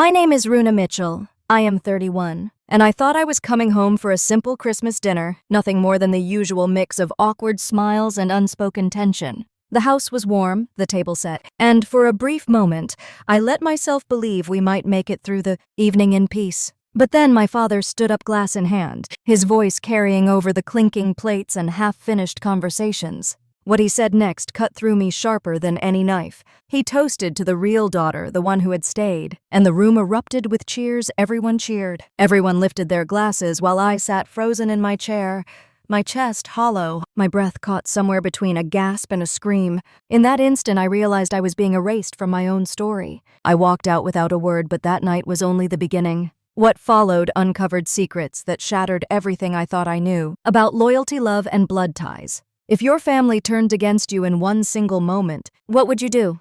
My name is Runa Mitchell. I am 31, and I thought I was coming home for a simple Christmas dinner, nothing more than the usual mix of awkward smiles and unspoken tension. The house was warm, the table set, and for a brief moment, I let myself believe we might make it through the evening in peace. But then my father stood up, glass in hand, his voice carrying over the clinking plates and half-finished conversations. What he said next cut through me sharper than any knife. He toasted to the real daughter, the one who had stayed, and the room erupted with cheers. Everyone cheered. Everyone lifted their glasses while I sat frozen in my chair, my chest hollow, my breath caught somewhere between a gasp and a scream. In that instant, I realized I was being erased from my own story. I walked out without a word, but that night was only the beginning. What followed uncovered secrets that shattered everything I thought I knew about loyalty, love, and blood ties. If your family turned against you in one single moment, what would you do?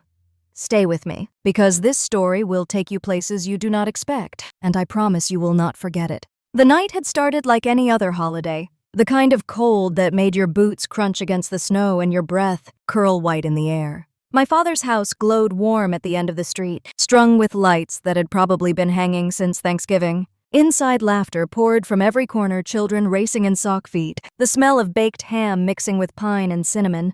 Stay with me, because this story will take you places you do not expect, and I promise you will not forget it. The night had started like any other holiday, the kind of cold that made your boots crunch against the snow and your breath curl white in the air. My father's house glowed warm at the end of the street, strung with lights that had probably been hanging since Thanksgiving. Inside, laughter poured from every corner, children racing in sock feet, the smell of baked ham mixing with pine and cinnamon.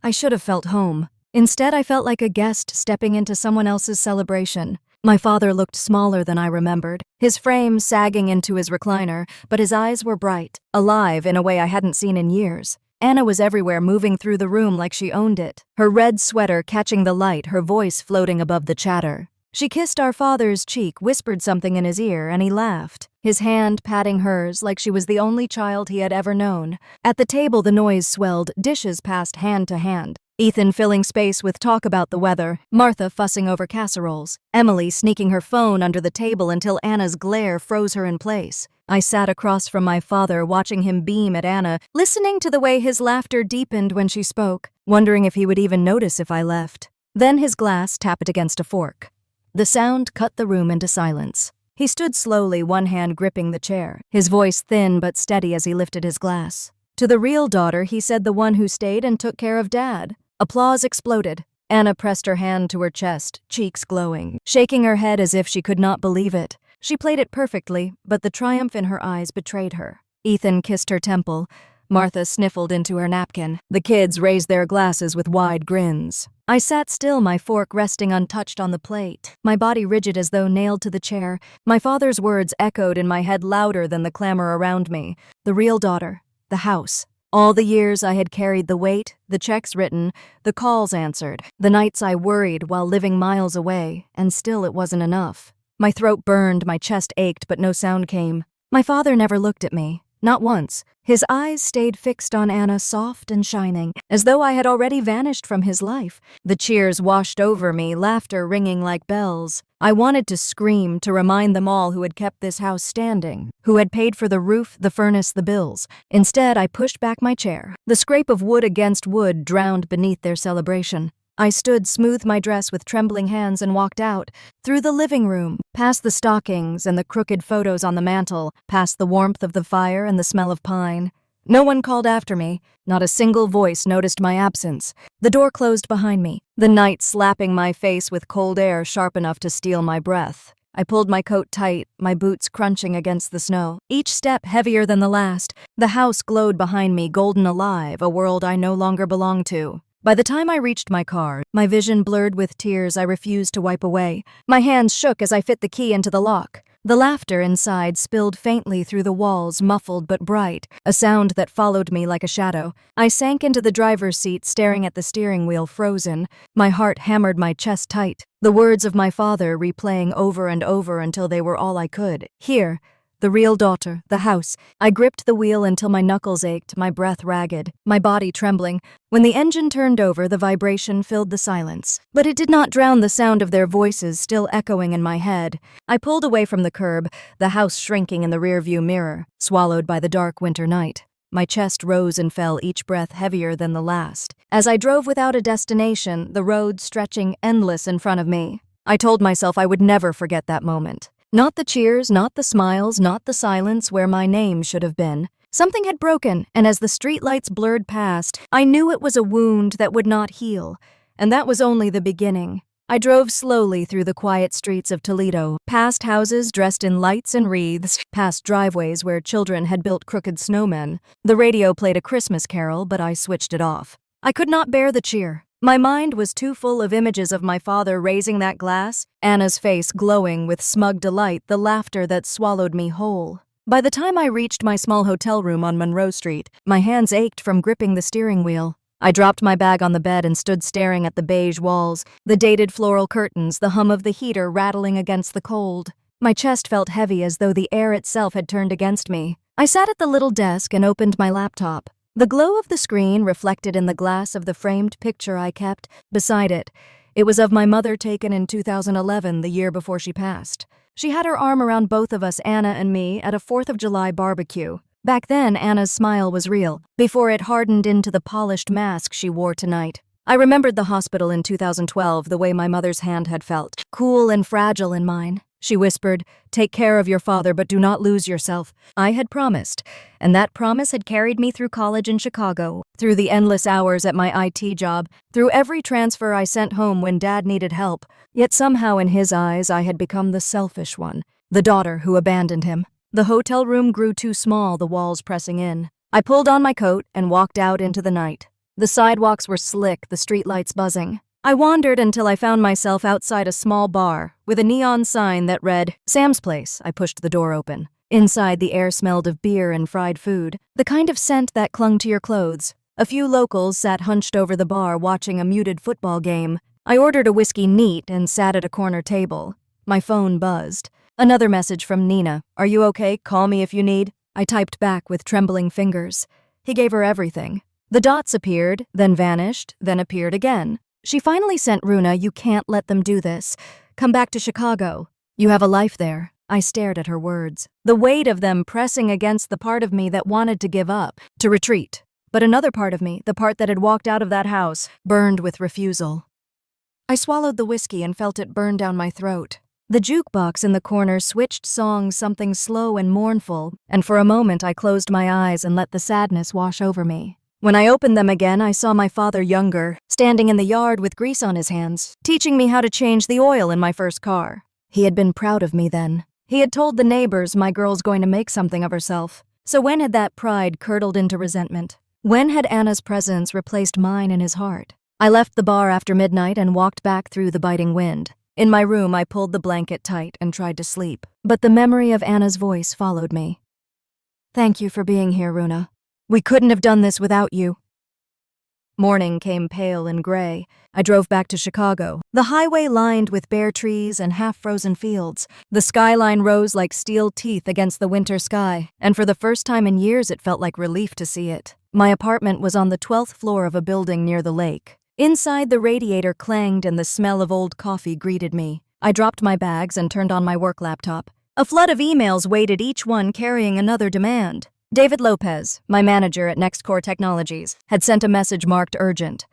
I should have felt home. Instead, I felt like a guest stepping into someone else's celebration. My father looked smaller than I remembered, his frame sagging into his recliner, but his eyes were bright, alive in a way I hadn't seen in years. Anna was everywhere, moving through the room like she owned it, her red sweater catching the light, her voice floating above the chatter. She kissed our father's cheek, whispered something in his ear, and he laughed, his hand patting hers like she was the only child he had ever known. At the table, the noise swelled, dishes passed hand to hand. Ethan filling space with talk about the weather, Martha fussing over casseroles, Emily sneaking her phone under the table until Anna's glare froze her in place. I sat across from my father, watching him beam at Anna, listening to the way his laughter deepened when she spoke, wondering if he would even notice if I left. Then his glass tapped against a fork. The sound cut the room into silence. He stood slowly, one hand gripping the chair, his voice thin but steady as he lifted his glass. To the real daughter, he said, the one who stayed and took care of Dad. Applause exploded. Anna pressed her hand to her chest, cheeks glowing, shaking her head as if she could not believe it. She played it perfectly, but the triumph in her eyes betrayed her. Ethan kissed her temple. Martha sniffled into her napkin. The kids raised their glasses with wide grins. I sat still, my fork resting untouched on the plate, my body rigid as though nailed to the chair. My father's words echoed in my head louder than the clamor around me. The real daughter, the house. All the years I had carried the weight, the checks written, the calls answered, the nights I worried while living miles away, and still it wasn't enough. My throat burned, my chest ached, but no sound came. My father never looked at me. Not once. His eyes stayed fixed on Anna, soft and shining, as though I had already vanished from his life. The cheers washed over me, laughter ringing like bells. I wanted to scream, to remind them all who had kept this house standing, who had paid for the roof, the furnace, the bills. Instead, I pushed back my chair. The scrape of wood against wood drowned beneath their celebration. I stood, smoothed my dress with trembling hands, and walked out, through the living room, past the stockings and the crooked photos on the mantel, past the warmth of the fire and the smell of pine. No one called after me. Not a single voice noticed my absence. The door closed behind me, the night slapping my face with cold air sharp enough to steal my breath. I pulled my coat tight, my boots crunching against the snow, each step heavier than the last. The house glowed behind me, golden alive, a world I no longer belonged to. By the time I reached my car, my vision blurred with tears I refused to wipe away. My hands shook as I fit the key into the lock. The laughter inside spilled faintly through the walls, muffled but bright, a sound that followed me like a shadow. I sank into the driver's seat, staring at the steering wheel, frozen. My heart hammered my chest tight, the words of my father replaying over and over until they were all I could hear. The real daughter, the house. I gripped the wheel until my knuckles ached, my breath ragged, my body trembling. When the engine turned over, the vibration filled the silence. But it did not drown the sound of their voices still echoing in my head. I pulled away from the curb, the house shrinking in the rearview mirror, swallowed by the dark winter night. My chest rose and fell, each breath heavier than the last. As I drove without a destination, the road stretching endless in front of me, I told myself I would never forget that moment. Not the cheers, not the smiles, not the silence where my name should have been. Something had broken, and as the streetlights blurred past, I knew it was a wound that would not heal, and that was only the beginning. I drove slowly through the quiet streets of Toledo, past houses dressed in lights and wreaths, past driveways where children had built crooked snowmen. The radio played a Christmas carol, but I switched it off. I could not bear the cheer. My mind was too full of images of my father raising that glass, Anna's face glowing with smug delight, the laughter that swallowed me whole. By the time I reached my small hotel room on Monroe Street, my hands ached from gripping the steering wheel. I dropped my bag on the bed and stood staring at the beige walls, the dated floral curtains, the hum of the heater rattling against the cold. My chest felt heavy as though the air itself had turned against me. I sat at the little desk and opened my laptop. The glow of the screen reflected in the glass of the framed picture I kept beside it. It was of my mother, taken in 2011, the year before she passed. She had her arm around both of us, Anna and me, at a 4th of July barbecue. Back then, Anna's smile was real, before it hardened into the polished mask she wore tonight. I remembered the hospital in 2012, the way my mother's hand had felt, cool and fragile in mine. She whispered, "Take care of your father, but do not lose yourself." I had promised, and that promise had carried me through college in Chicago, through the endless hours at my IT job, through every transfer I sent home when Dad needed help. Yet somehow in his eyes I had become the selfish one, the daughter who abandoned him. The hotel room grew too small, the walls pressing in. I pulled on my coat and walked out into the night. The sidewalks were slick, the streetlights buzzing. I wandered until I found myself outside a small bar with a neon sign that read, "Sam's Place." I pushed the door open. Inside, the air smelled of beer and fried food, the kind of scent that clung to your clothes. A few locals sat hunched over the bar watching a muted football game. I ordered a whiskey neat and sat at a corner table. My phone buzzed. Another message from Nina. "Are you okay? Call me if you need." I typed back with trembling fingers. He gave her everything. The dots appeared, then vanished, then appeared again. She finally sent, "Runa, you can't let them do this. Come back to Chicago. You have a life there." I stared at her words, the weight of them pressing against the part of me that wanted to give up, to retreat. But another part of me, the part that had walked out of that house, burned with refusal. I swallowed the whiskey and felt it burn down my throat. The jukebox in the corner switched songs, something slow and mournful, and for a moment I closed my eyes and let the sadness wash over me. When I opened them again, I saw my father younger, standing in the yard with grease on his hands, teaching me how to change the oil in my first car. He had been proud of me then. He had told the neighbors my girl's going to make something of herself. So when had that pride curdled into resentment? When had Anna's presence replaced mine in his heart? I left the bar after midnight and walked back through the biting wind. In my room, I pulled the blanket tight and tried to sleep, but the memory of Anna's voice followed me. "Thank you for being here, Runa. We couldn't have done this without you." Morning came pale and gray. I drove back to Chicago, the highway lined with bare trees and half-frozen fields. The skyline rose like steel teeth against the winter sky, and for the first time in years it felt like relief to see it. My apartment was on the 12th floor of a building near the lake. Inside, the radiator clanged and the smell of old coffee greeted me. I dropped my bags and turned on my work laptop. A flood of emails waited, each one carrying another demand. David Lopez, my manager at NextCore Technologies, had sent a message marked urgent.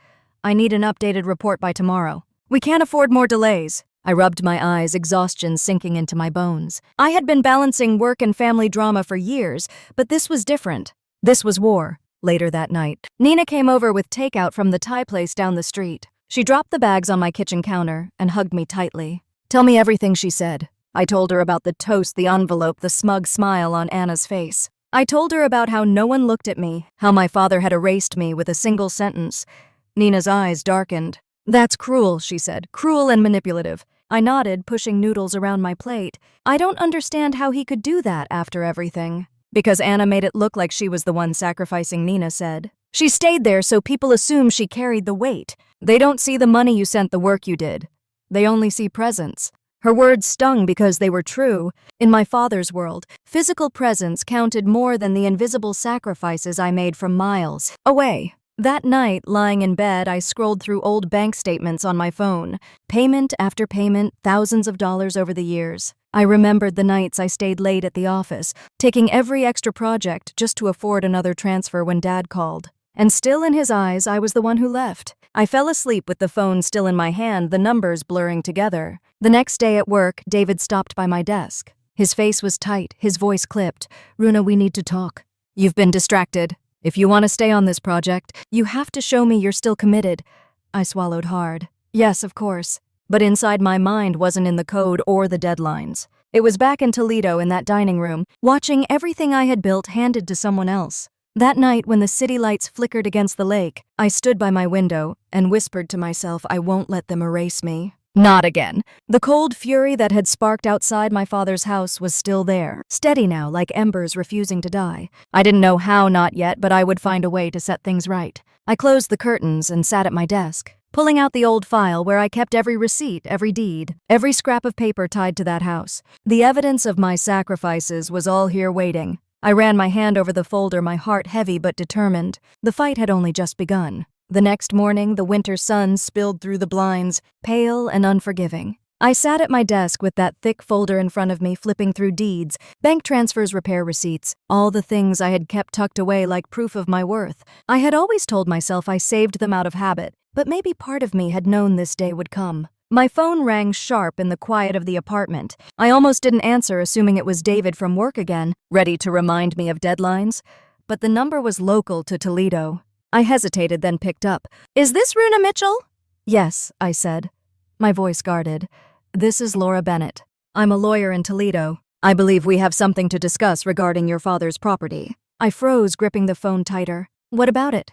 "I need an updated report by tomorrow. We can't afford more delays." I rubbed my eyes, exhaustion sinking into my bones. I had been balancing work and family drama for years, but this was different. This was war. Later that night, Nina came over with takeout from the Thai place down the street. She dropped the bags on my kitchen counter and hugged me tightly. "Tell me everything," she said. I told her about the toast, the envelope, the smug smile on Anna's face. I told her about how no one looked at me, how my father had erased me with a single sentence. Nina's eyes darkened. "That's cruel," she said, "cruel and manipulative." I nodded, pushing noodles around my plate. "I don't understand how he could do that after everything." "Because Anna made it look like she was the one sacrificing," Nina said. "She stayed there so people assume she carried the weight. They don't see the money you sent, the work you did. They only see presence." Her words stung because they were true. In my father's world, physical presence counted more than the invisible sacrifices I made from miles away. That night, lying in bed, I scrolled through old bank statements on my phone. Payment after payment, thousands of dollars over the years. I remembered the nights I stayed late at the office, taking every extra project just to afford another transfer when Dad called. And still in his eyes, I was the one who left. I fell asleep with the phone still in my hand, the numbers blurring together. The next day at work, David stopped by my desk. His face was tight, his voice clipped. "Runa, we need to talk. You've been distracted. If you want to stay on this project, you have to show me you're still committed." I swallowed hard. "Yes, of course. but inside my mind wasn't in the code or the deadlines. It was back in Toledo in that dining room, watching everything I had built handed to someone else. That night, when the city lights flickered against the lake, I stood by my window and whispered to myself, I won't let them erase me. Not again. The cold fury that had sparked outside my father's house was still there, steady now like embers refusing to die. I didn't know how, not yet, but I would find a way to set things right. I closed the curtains and sat at my desk, pulling out the old file where I kept every receipt, every deed, every scrap of paper tied to that house. The evidence of my sacrifices was all here waiting. I ran my hand over the folder, my heart heavy but determined. The fight had only just begun. The next morning, the winter sun spilled through the blinds, pale and unforgiving. I sat at my desk with that thick folder in front of me, flipping through deeds, bank transfers, repair receipts, all the things I had kept tucked away like proof of my worth. I had always told myself I saved them out of habit, but maybe part of me had known this day would come. My phone rang sharp in the quiet of the apartment. I almost didn't answer, assuming it was David from work again, ready to remind me of deadlines. But the number was local to Toledo. I hesitated, then picked up. Is this Runa Mitchell? Yes, I said, my voice guarded. This is Laura Bennett. I'm a lawyer in Toledo. I believe we have something to discuss regarding your father's property. I froze, gripping the phone tighter. What about it?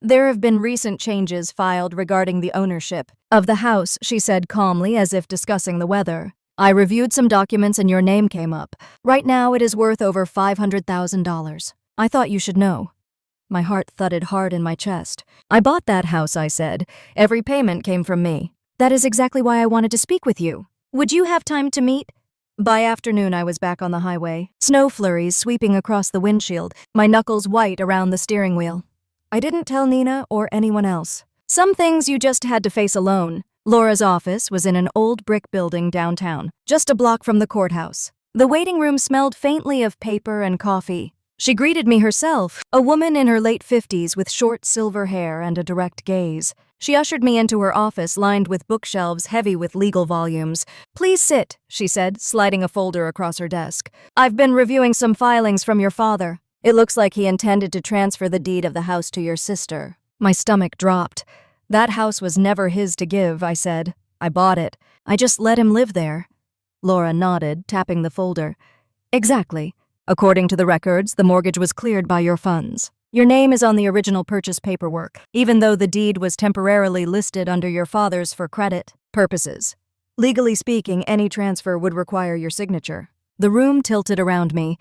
There have been recent changes filed regarding the ownership of the house, she said calmly, as if discussing the weather. I reviewed some documents and your name came up. Right now it is worth over $500,000. I thought you should know. My heart thudded hard in my chest. I bought that house, I said. Every payment came from me. That is exactly why I wanted to speak with you. Would you have time to meet? By afternoon, I was back on the highway, snow flurries sweeping across the windshield, my knuckles white around the steering wheel. I didn't tell Nina or anyone else. Some things you just had to face alone. Laura's office was in an old brick building downtown, just a block from the courthouse. The waiting room smelled faintly of paper and coffee. She greeted me herself, a woman in her late 50s with short silver hair and a direct gaze. She ushered me into her office lined with bookshelves heavy with legal volumes. Please sit, she said, sliding a folder across her desk. I've been reviewing some filings from your father. It looks like he intended to transfer the deed of the house to your sister. My stomach dropped. That house was never his to give, I said. I bought it. I just let him live there. Laura nodded, tapping the folder. Exactly. According to the records, the mortgage was cleared by your funds. Your name is on the original purchase paperwork, even though the deed was temporarily listed under your father's for credit purposes. Legally speaking, any transfer would require your signature. The room tilted around me.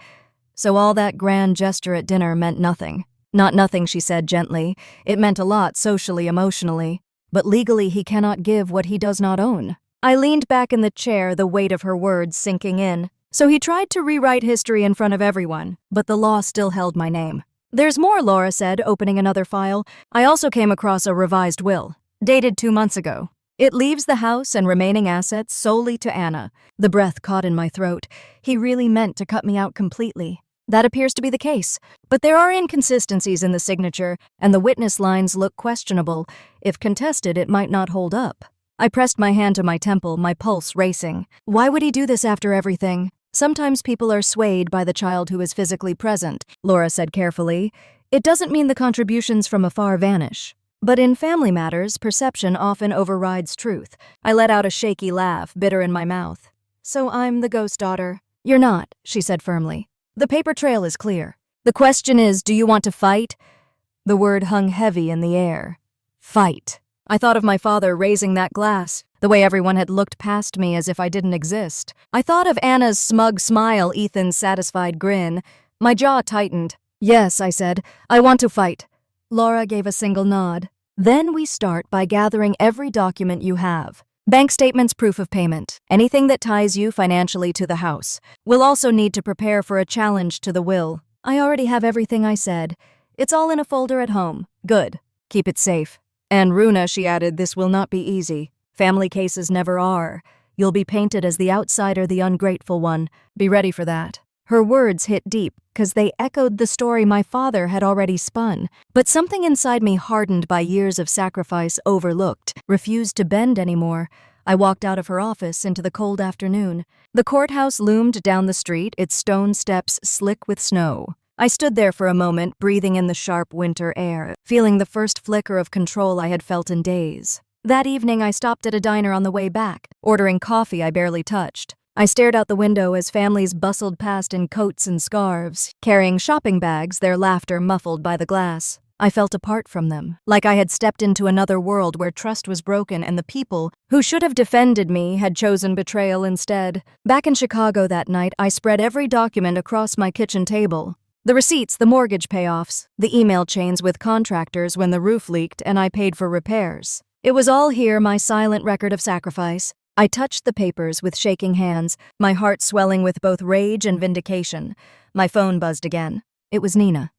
So all that grand gesture at dinner meant nothing. Not nothing, she said gently. It meant a lot socially, emotionally. But legally, he cannot give what he does not own. I leaned back in the chair, the weight of her words sinking in. So he tried to rewrite history in front of everyone, but the law still held my name. There's more, Laura said, opening another file. I also came across a revised will, dated 2 months ago. It leaves the house and remaining assets solely to Anna. The breath caught in my throat. He really meant to cut me out completely. That appears to be the case. But there are inconsistencies in the signature, and the witness lines look questionable. If contested, it might not hold up. I pressed my hand to my temple, my pulse racing. Why would he do this after everything? Sometimes people are swayed by the child who is physically present, Laura said carefully. It doesn't mean the contributions from afar vanish. But in family matters, perception often overrides truth. I let out a shaky laugh, bitter in my mouth. So I'm the ghost daughter. You're not, she said firmly. The paper trail is clear. The question is, do you want to fight? The word hung heavy in the air. Fight. I thought of my father raising that glass, the way everyone had looked past me as if I didn't exist. I thought of Anna's smug smile, Ethan's satisfied grin. My jaw tightened. Yes, I said, I want to fight. Laura gave a single nod. Then we start by gathering every document you have. Bank statements, proof of payment, anything that ties you financially to the house. We'll also need to prepare for a challenge to the will. I already have everything, I said. It's all in a folder at home. Good. Keep it safe. And Runa, she added, this will not be easy. Family cases never are. You'll be painted as the outsider, the ungrateful one. Be ready for that. Her words hit deep, 'cause they echoed the story my father had already spun. But something inside me, hardened by years of sacrifice, overlooked, refused to bend anymore. I walked out of her office into the cold afternoon. The courthouse loomed down the street, its stone steps slick with snow. I stood there for a moment, breathing in the sharp winter air, feeling the first flicker of control I had felt in days. That evening, I stopped at a diner on the way back, ordering coffee I barely touched. I stared out the window as families bustled past in coats and scarves, carrying shopping bags, their laughter muffled by the glass. I felt apart from them, like I had stepped into another world where trust was broken and the people who should have defended me had chosen betrayal instead. Back in Chicago that night, I spread every document across my kitchen table. The receipts, the mortgage payoffs, the email chains with contractors when the roof leaked and I paid for repairs. It was all here, my silent record of sacrifice. I touched the papers with shaking hands, my heart swelling with both rage and vindication. My phone buzzed again. It was Nina.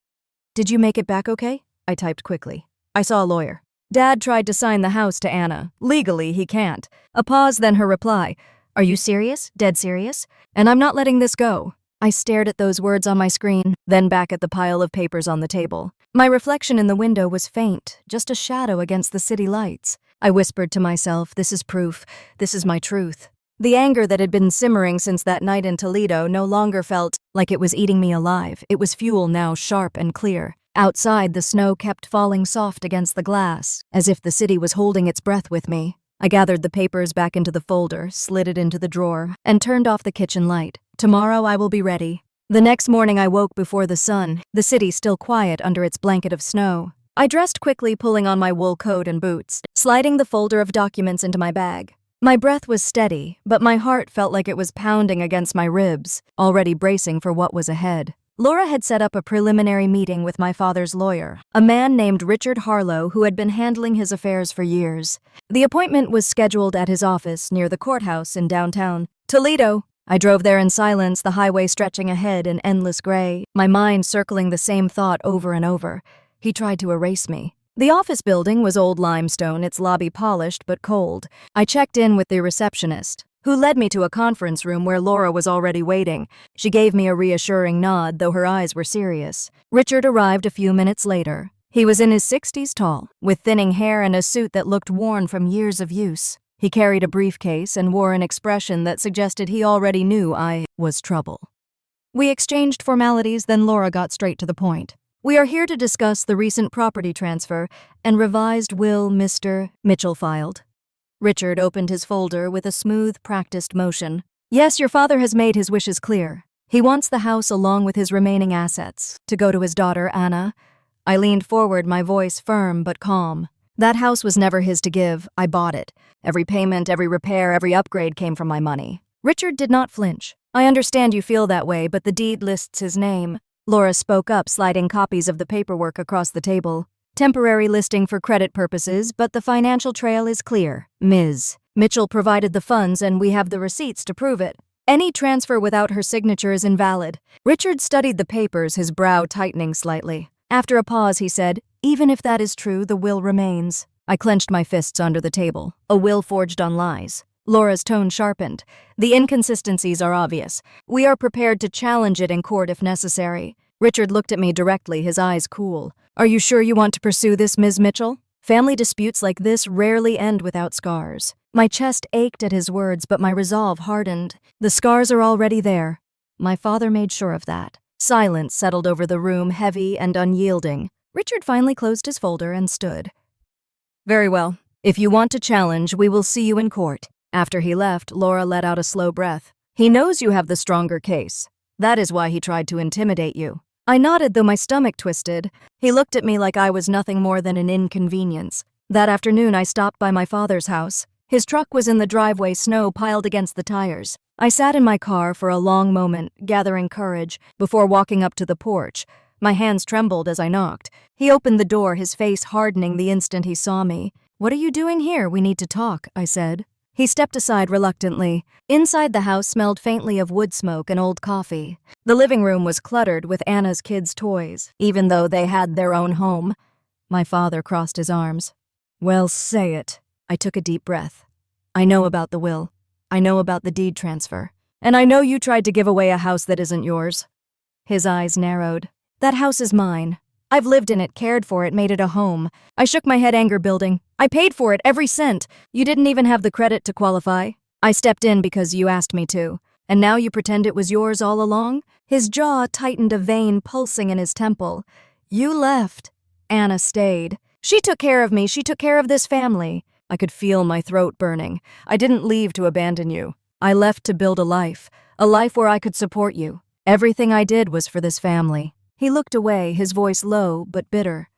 "Did you make it back okay?" I typed quickly. "I saw a lawyer. Dad tried to sign the house to Anna. Legally, he can't." A pause, then her reply. "Are you serious? Dead serious? And I'm not letting this go." I stared at those words on my screen, then back at the pile of papers on the table. My reflection in the window was faint, just a shadow against the city lights. I whispered to myself, this is proof. This is my truth. The anger that had been simmering since that night in Toledo no longer felt like it was eating me alive. It was fuel now, sharp and clear. Outside, the snow kept falling soft against the glass, as if the city was holding its breath with me. I gathered the papers back into the folder, slid it into the drawer, and turned off the kitchen light. Tomorrow I will be ready. The next morning I woke before the sun, the city still quiet under its blanket of snow. I dressed quickly, pulling on my wool coat and boots, sliding the folder of documents into my bag. My breath was steady, but my heart felt like it was pounding against my ribs, already bracing for what was ahead. Laura had set up a preliminary meeting with my father's lawyer, a man named Richard Harlow who had been handling his affairs for years. The appointment was scheduled at his office near the courthouse in downtown Toledo. I drove there in silence, the highway stretching ahead in endless gray, my mind circling the same thought over and over. He tried to erase me. The office building was old limestone, its lobby polished but cold. I checked in with the receptionist, who led me to a conference room where Laura was already waiting. She gave me a reassuring nod, though her eyes were serious. Richard arrived a few minutes later. He was in his 60s tall, with thinning hair and a suit that looked worn from years of use. He carried a briefcase and wore an expression that suggested he already knew I was trouble. We exchanged formalities, then Laura got straight to the point. "We are here to discuss the recent property transfer and revised will Mr. Mitchell filed." Richard opened his folder with a smooth, practiced motion. "Yes, your father has made his wishes clear. He wants the house along with his remaining assets to go to his daughter, Anna." I leaned forward, my voice firm but calm. That house was never his to give. I bought it. Every payment, every repair, every upgrade came from my money. Richard did not flinch. "I understand you feel that way, but the deed lists his name." Laura spoke up, sliding copies of the paperwork across the table. "Temporary listing for credit purposes, but the financial trail is clear. Ms. Mitchell provided the funds and we have the receipts to prove it. Any transfer without her signature is invalid." Richard studied the papers, his brow tightening slightly. After a pause, he said, "Even if that is true, the will remains." I clenched my fists under the table. A will forged on lies. Laura's tone sharpened. "The inconsistencies are obvious. We are prepared to challenge it in court if necessary." Richard looked at me directly, his eyes cool. "Are you sure you want to pursue this, Ms. Mitchell? Family disputes like this rarely end without scars." My chest ached at his words, but my resolve hardened. "The scars are already there." My father made sure of that. Silence settled over the room, heavy and unyielding. Richard finally closed his folder and stood. "Very well. If you want to challenge, we will see you in court." After he left, Laura let out a slow breath. "He knows you have the stronger case. That is why he tried to intimidate you." I nodded, though my stomach twisted. He looked at me like I was nothing more than an inconvenience. That afternoon, I stopped by my father's house. His truck was in the driveway, snow piled against the tires. I sat in my car for a long moment, gathering courage, before walking up to the porch. My hands trembled as I knocked. He opened the door, his face hardening the instant he saw me. "What are you doing here? We need to talk," I said. He stepped aside reluctantly. Inside the house smelled faintly of wood smoke and old coffee. The living room was cluttered with Anna's kids' toys, even though they had their own home. My father crossed his arms. "Well, say it." I took a deep breath. "I know about the will. I know about the deed transfer. And I know you tried to give away a house that isn't yours." His eyes narrowed. "That house is mine. I've lived in it, cared for it, made it a home." I shook my head, anger building. "I paid for it, every cent. You didn't even have the credit to qualify. I stepped in because you asked me to. And now you pretend it was yours all along?" His jaw tightened, a vein pulsing in his temple. "You left. Anna stayed. She took care of me. She took care of this family." I could feel my throat burning. I didn't leave to abandon you. I left to build a life where I could support you. Everything I did was for this family." He looked away, his voice low but bitter.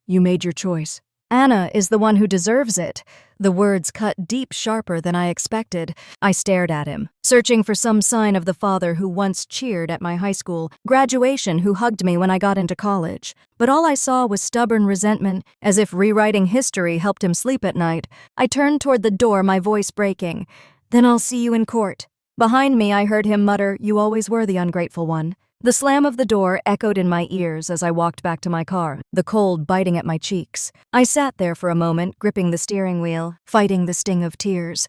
"You made your choice. Anna is the one who deserves it." The words cut deep sharper than I expected. I stared at him, searching for some sign of the father who once cheered at my high school graduation, who hugged me when I got into college. But all I saw was stubborn resentment, as if rewriting history helped him sleep at night. I turned toward the door, my voice breaking. "Then I'll see you in court." Behind me, I heard him mutter, "You always were the ungrateful one." The slam of the door echoed in my ears as I walked back to my car, the cold biting at my cheeks. I sat there for a moment, gripping the steering wheel, fighting the sting of tears.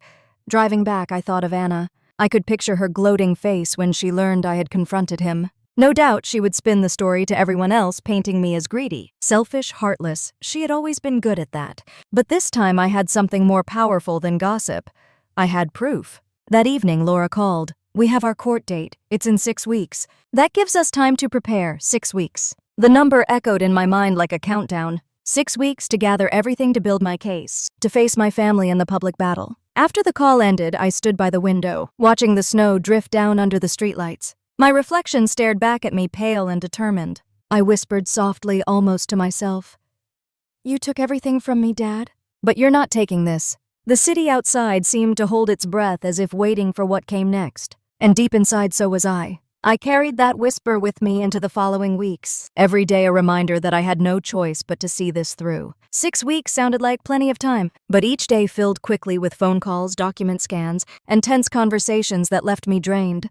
Driving back, I thought of Anna. I could picture her gloating face when she learned I had confronted him. No doubt she would spin the story to everyone else, painting me as greedy, selfish, heartless. She had always been good at that. But this time I had something more powerful than gossip. I had proof. That evening, Laura called. "We have our court date. It's in 6 weeks. That gives us time to prepare. 6 weeks. The number echoed in my mind like a countdown. 6 weeks to gather everything to build my case, to face my family in the public battle. After the call ended, I stood by the window, watching the snow drift down under the streetlights. My reflection stared back at me, pale and determined. I whispered softly, almost to myself, "You took everything from me, Dad. But you're not taking this." The city outside seemed to hold its breath, as if waiting for what came next. And deep inside, so was I. I carried that whisper with me into the following weeks, every day a reminder that I had no choice but to see this through. 6 weeks sounded like plenty of time, but each day filled quickly with phone calls, document scans, and tense conversations that left me drained.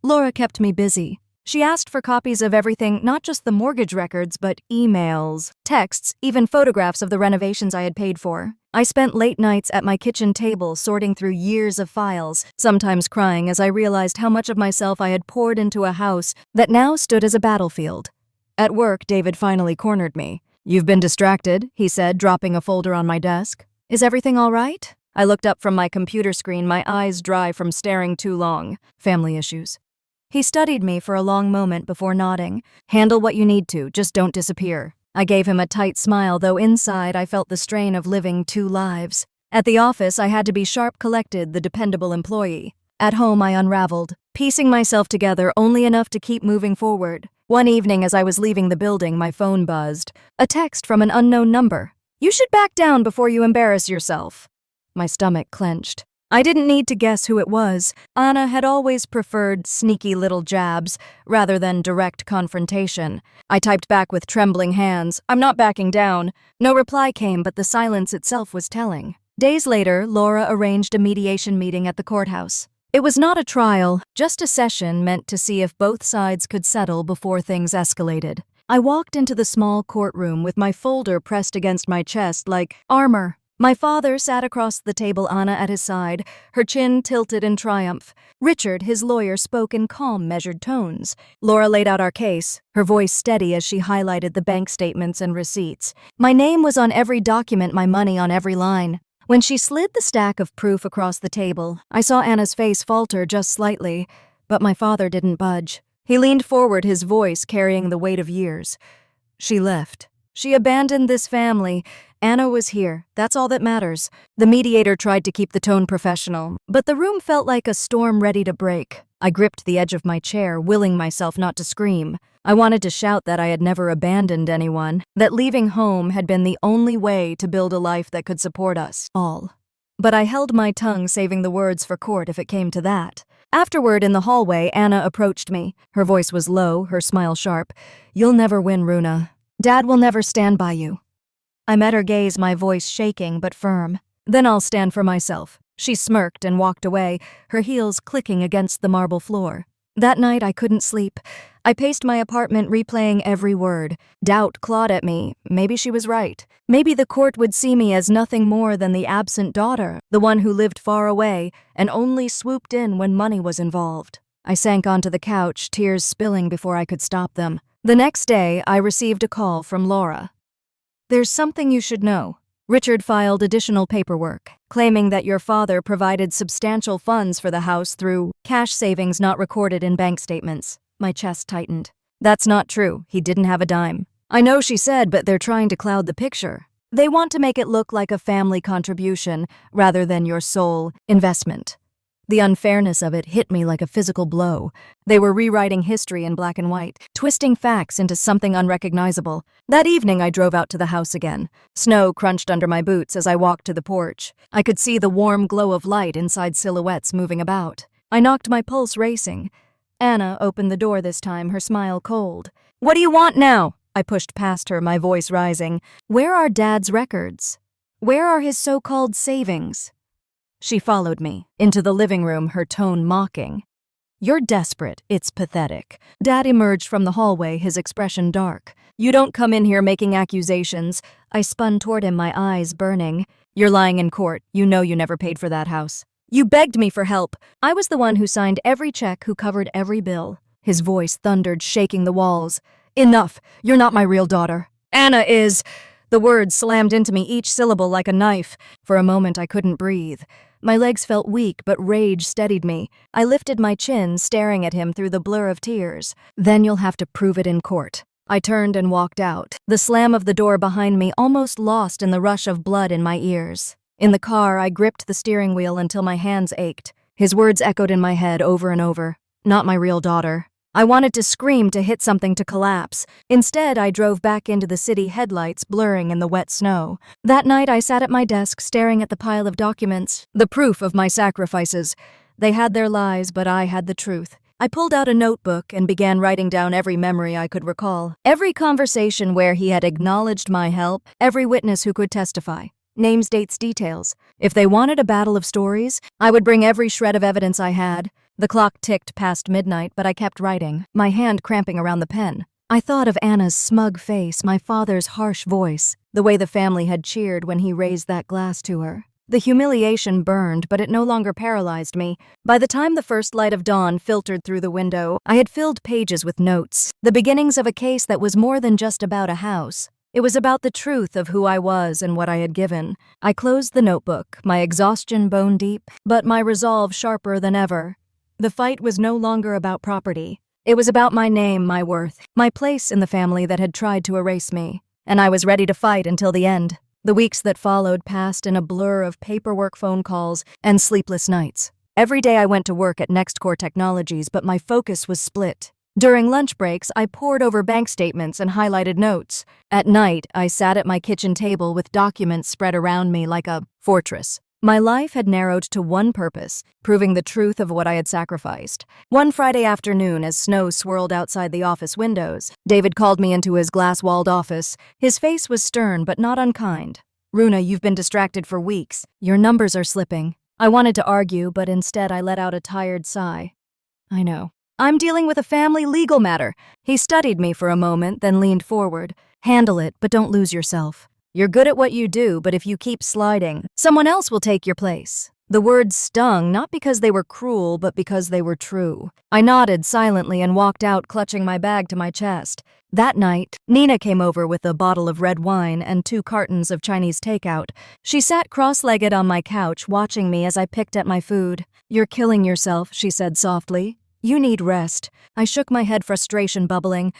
Laura kept me busy. She asked for copies of everything, not just the mortgage records, but emails, texts, even photographs of the renovations I had paid for. I spent late nights at my kitchen table sorting through years of files, sometimes crying as I realized how much of myself I had poured into a house that now stood as a battlefield. At work, David finally cornered me. "You've been distracted," he said, dropping a folder on my desk. "Is everything all right?" I looked up from my computer screen, my eyes dry from staring too long. "Family issues." He studied me for a long moment before nodding. "Handle what you need to, just don't disappear." I gave him a tight smile, though inside I felt the strain of living 2 lives. At the office, I had to be sharp, collected, the dependable employee. At home, I unraveled, piecing myself together only enough to keep moving forward. One evening, as I was leaving the building, my phone buzzed. A text from an unknown number. "You should back down before you embarrass yourself." My stomach clenched. I didn't need to guess who it was. Anna had always preferred sneaky little jabs rather than direct confrontation. I typed back with trembling hands, "I'm not backing down." No reply came, but the silence itself was telling. Days later, Laura arranged a mediation meeting at the courthouse. It was not a trial, just a session meant to see if both sides could settle before things escalated. I walked into the small courtroom with my folder pressed against my chest like armor. My father sat across the table, Anna at his side, her chin tilted in triumph. Richard, his lawyer, spoke in calm, measured tones. Laura laid out our case, her voice steady as she highlighted the bank statements and receipts. My name was on every document, my money on every line. When she slid the stack of proof across the table, I saw Anna's face falter just slightly, but my father didn't budge. He leaned forward, his voice carrying the weight of years. "She left. She abandoned this family. Anna was here. That's all that matters." The mediator tried to keep the tone professional, but the room felt like a storm ready to break. I gripped the edge of my chair, willing myself not to scream. I wanted to shout that I had never abandoned anyone, that leaving home had been the only way to build a life that could support us all. But I held my tongue, saving the words for court if it came to that. Afterward, in the hallway, Anna approached me. Her voice was low, her smile sharp. "You'll never win, Runa. Dad will never stand by you." I met her gaze, my voice shaking but firm. "Then I'll stand for myself." She smirked and walked away, her heels clicking against the marble floor. That night I couldn't sleep. I paced my apartment, replaying every word. Doubt clawed at me. Maybe she was right. Maybe the court would see me as nothing more than the absent daughter, the one who lived far away and only swooped in when money was involved. I sank onto the couch, tears spilling before I could stop them. The next day, I received a call from Laura. "There's something you should know. Richard filed additional paperwork, claiming that your father provided substantial funds for the house through cash savings not recorded in bank statements." My chest tightened. "That's not true. He didn't have a dime." "I know," she said, "but they're trying to cloud the picture." They want to make it look like a family contribution rather than your sole investment. The unfairness of it hit me like a physical blow. They were rewriting history in black and white, twisting facts into something unrecognizable. That evening, I drove out to the house again. Snow crunched under my boots as I walked to the porch. I could see the warm glow of light inside silhouettes moving about. I knocked my pulse racing. Anna opened the door this time, her smile cold. "What do you want now?" I pushed past her, my voice rising. "Where are Dad's records? Where are his so-called savings?" She followed me into the living room, her tone mocking. "You're desperate. It's pathetic." Dad emerged from the hallway, his expression dark. "You don't come in here making accusations." I spun toward him, my eyes burning. "You're lying in court. You know you never paid for that house. You begged me for help. I was the one who signed every check, who covered every bill." His voice thundered, shaking the walls. "Enough. You're not my real daughter. Anna is." The words slammed into me, each syllable like a knife. For a moment, I couldn't breathe. My legs felt weak, but rage steadied me. I lifted my chin, staring at him through the blur of tears. "Then you'll have to prove it in court." I turned and walked out, the slam of the door behind me almost lost in the rush of blood in my ears. In the car, I gripped the steering wheel until my hands ached. His words echoed in my head over and over. Not my real daughter. I wanted to scream, to hit something, to collapse. Instead, I drove back into the city, headlights blurring in the wet snow. That night, I sat at my desk, staring at the pile of documents, the proof of my sacrifices. They had their lies, but I had the truth. I pulled out a notebook and began writing down every memory I could recall. Every conversation where he had acknowledged my help, every witness who could testify. Names, dates, details. If they wanted a battle of stories, I would bring every shred of evidence I had. The clock ticked past midnight, but I kept writing, my hand cramping around the pen. I thought of Anna's smug face, my father's harsh voice, the way the family had cheered when he raised that glass to her. The humiliation burned, but it no longer paralyzed me. By the time the first light of dawn filtered through the window, I had filled pages with notes, the beginnings of a case that was more than just about a house. It was about the truth of who I was and what I had given. I closed the notebook, my exhaustion bone deep, but my resolve sharper than ever. The fight was no longer about property. It was about my name, my worth, my place in the family that had tried to erase me. And I was ready to fight until the end. The weeks that followed passed in a blur of paperwork, phone calls, and sleepless nights. Every day I went to work at Next Core Technologies, but my focus was split. During lunch breaks, I pored over bank statements and highlighted notes. At night, I sat at my kitchen table with documents spread around me like a fortress. My life had narrowed to one purpose, proving the truth of what I had sacrificed. One Friday afternoon, as snow swirled outside the office windows, David called me into his glass-walled office. His face was stern but not unkind. "Runa, you've been distracted for weeks. Your numbers are slipping." I wanted to argue, but instead I let out a tired sigh. "I know. I'm dealing with a family legal matter." He studied me for a moment, then leaned forward. "Handle it, but don't lose yourself. You're good at what you do, but if you keep sliding, someone else will take your place." The words stung, not because they were cruel, but because they were true. I nodded silently and walked out, clutching my bag to my chest. That night, Nina came over with a bottle of red wine and 2 cartons of Chinese takeout. She sat cross-legged on my couch, watching me as I picked at my food. "You're killing yourself," she said softly. "You need rest." I shook my head, frustration bubbling.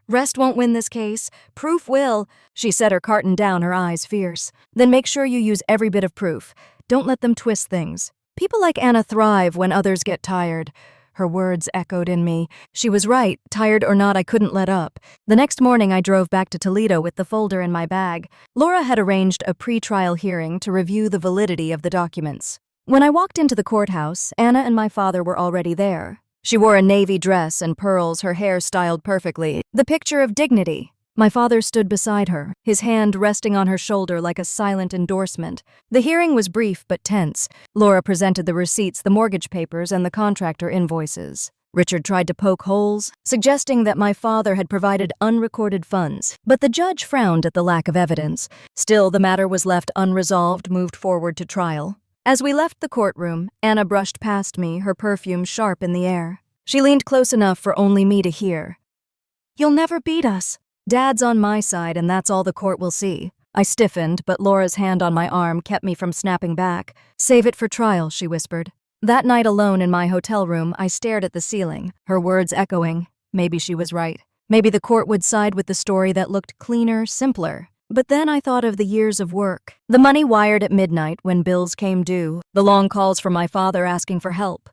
"Rest won't win this case. Proof will." She set her carton down, her eyes fierce. "Then make sure you use every bit of proof. Don't let them twist things. People like Anna thrive when others get tired." Her words echoed in me. She was right. Tired or not, I couldn't let up. The next morning, I drove back to Toledo with the folder in my bag. Laura had arranged a pre-trial hearing to review the validity of the documents. When I walked into the courthouse, Anna and my father were already there. She wore a navy dress and pearls, her hair styled perfectly, the picture of dignity. My father stood beside her, his hand resting on her shoulder like a silent endorsement. The hearing was brief but tense. Laura presented the receipts, the mortgage papers, and the contractor invoices. Richard tried to poke holes, suggesting that my father had provided unrecorded funds, but the judge frowned at the lack of evidence. Still, the matter was left unresolved, moved forward to trial. As we left the courtroom, Anna brushed past me, her perfume sharp in the air. She leaned close enough for only me to hear. "You'll never beat us. Dad's on my side, and that's all the court will see." I stiffened, but Laura's hand on my arm kept me from snapping back. "Save it for trial," she whispered. That night alone in my hotel room, I stared at the ceiling, her words echoing. Maybe she was right. Maybe the court would side with the story that looked cleaner, simpler. But then I thought of the years of work. The money wired at midnight when bills came due, the long calls from my father asking for help.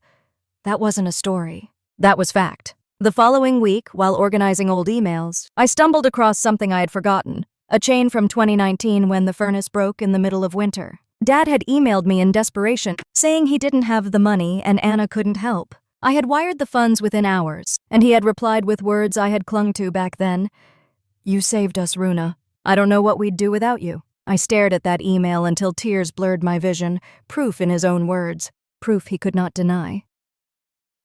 That wasn't a story. That was fact. The following week, while organizing old emails, I stumbled across something I had forgotten. A chain from 2019 when the furnace broke in the middle of winter. Dad had emailed me in desperation, saying he didn't have the money and Anna couldn't help. I had wired the funds within hours, and he had replied with words I had clung to back then. "You saved us, Runa. I don't know what we'd do without you." I stared at that email until tears blurred my vision, proof in his own words, proof he could not deny.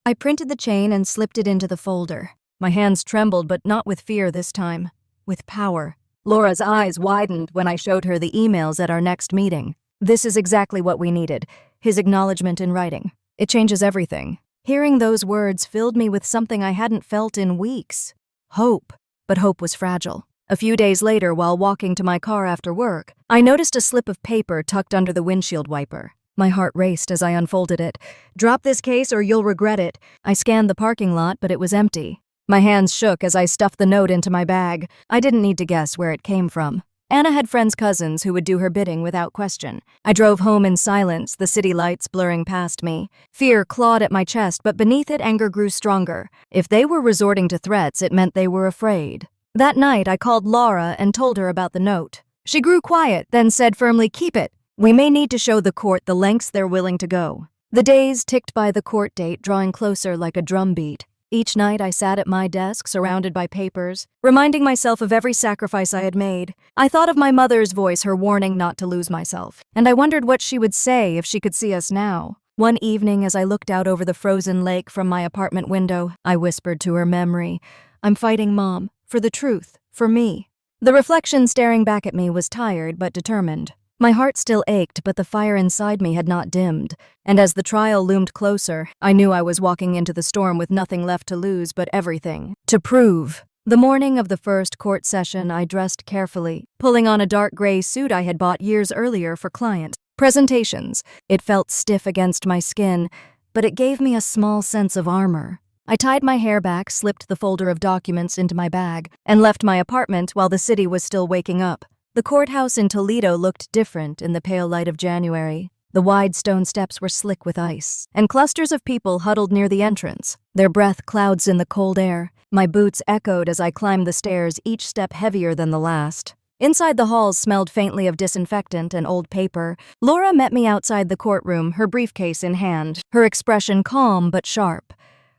I printed the chain and slipped it into the folder. My hands trembled, but not with fear this time, with power. Laura's eyes widened when I showed her the emails at our next meeting. This is exactly what we needed, his acknowledgement in writing. It changes everything. Hearing those words filled me with something I hadn't felt in weeks. Hope. But hope was fragile. A few days later, while walking to my car after work, I noticed a slip of paper tucked under the windshield wiper. My heart raced as I unfolded it. "Drop this case or you'll regret it." I scanned the parking lot, but it was empty. My hands shook as I stuffed the note into my bag. I didn't need to guess where it came from. Anna had friends' cousins who would do her bidding without question. I drove home in silence, the city lights blurring past me. Fear clawed at my chest, but beneath it anger grew stronger. If they were resorting to threats, it meant they were afraid. That night, I called Laura and told her about the note. She grew quiet, then said firmly, "Keep it. We may need to show the court the lengths they're willing to go." The days ticked by, the court date drawing closer like a drumbeat. Each night I sat at my desk, surrounded by papers, reminding myself of every sacrifice I had made. I thought of my mother's voice, her warning not to lose myself, and I wondered what she would say if she could see us now. One evening, as I looked out over the frozen lake from my apartment window, I whispered to her memory, "I'm fighting, Mom, for the truth, for me." The reflection staring back at me was tired but determined. My heart still ached, but the fire inside me had not dimmed. And as the trial loomed closer, I knew I was walking into the storm with nothing left to lose but everything to prove. The morning of the first court session, I dressed carefully, pulling on a dark gray suit I had bought years earlier for client presentations. It felt stiff against my skin, but it gave me a small sense of armor. I tied my hair back, slipped the folder of documents into my bag, and left my apartment while the city was still waking up. The courthouse in Toledo looked different in the pale light of January. The wide stone steps were slick with ice, and clusters of people huddled near the entrance, their breath clouds in the cold air. My boots echoed as I climbed the stairs, each step heavier than the last. Inside, the halls smelled faintly of disinfectant and old paper. Laura met me outside the courtroom, her briefcase in hand, her expression calm but sharp.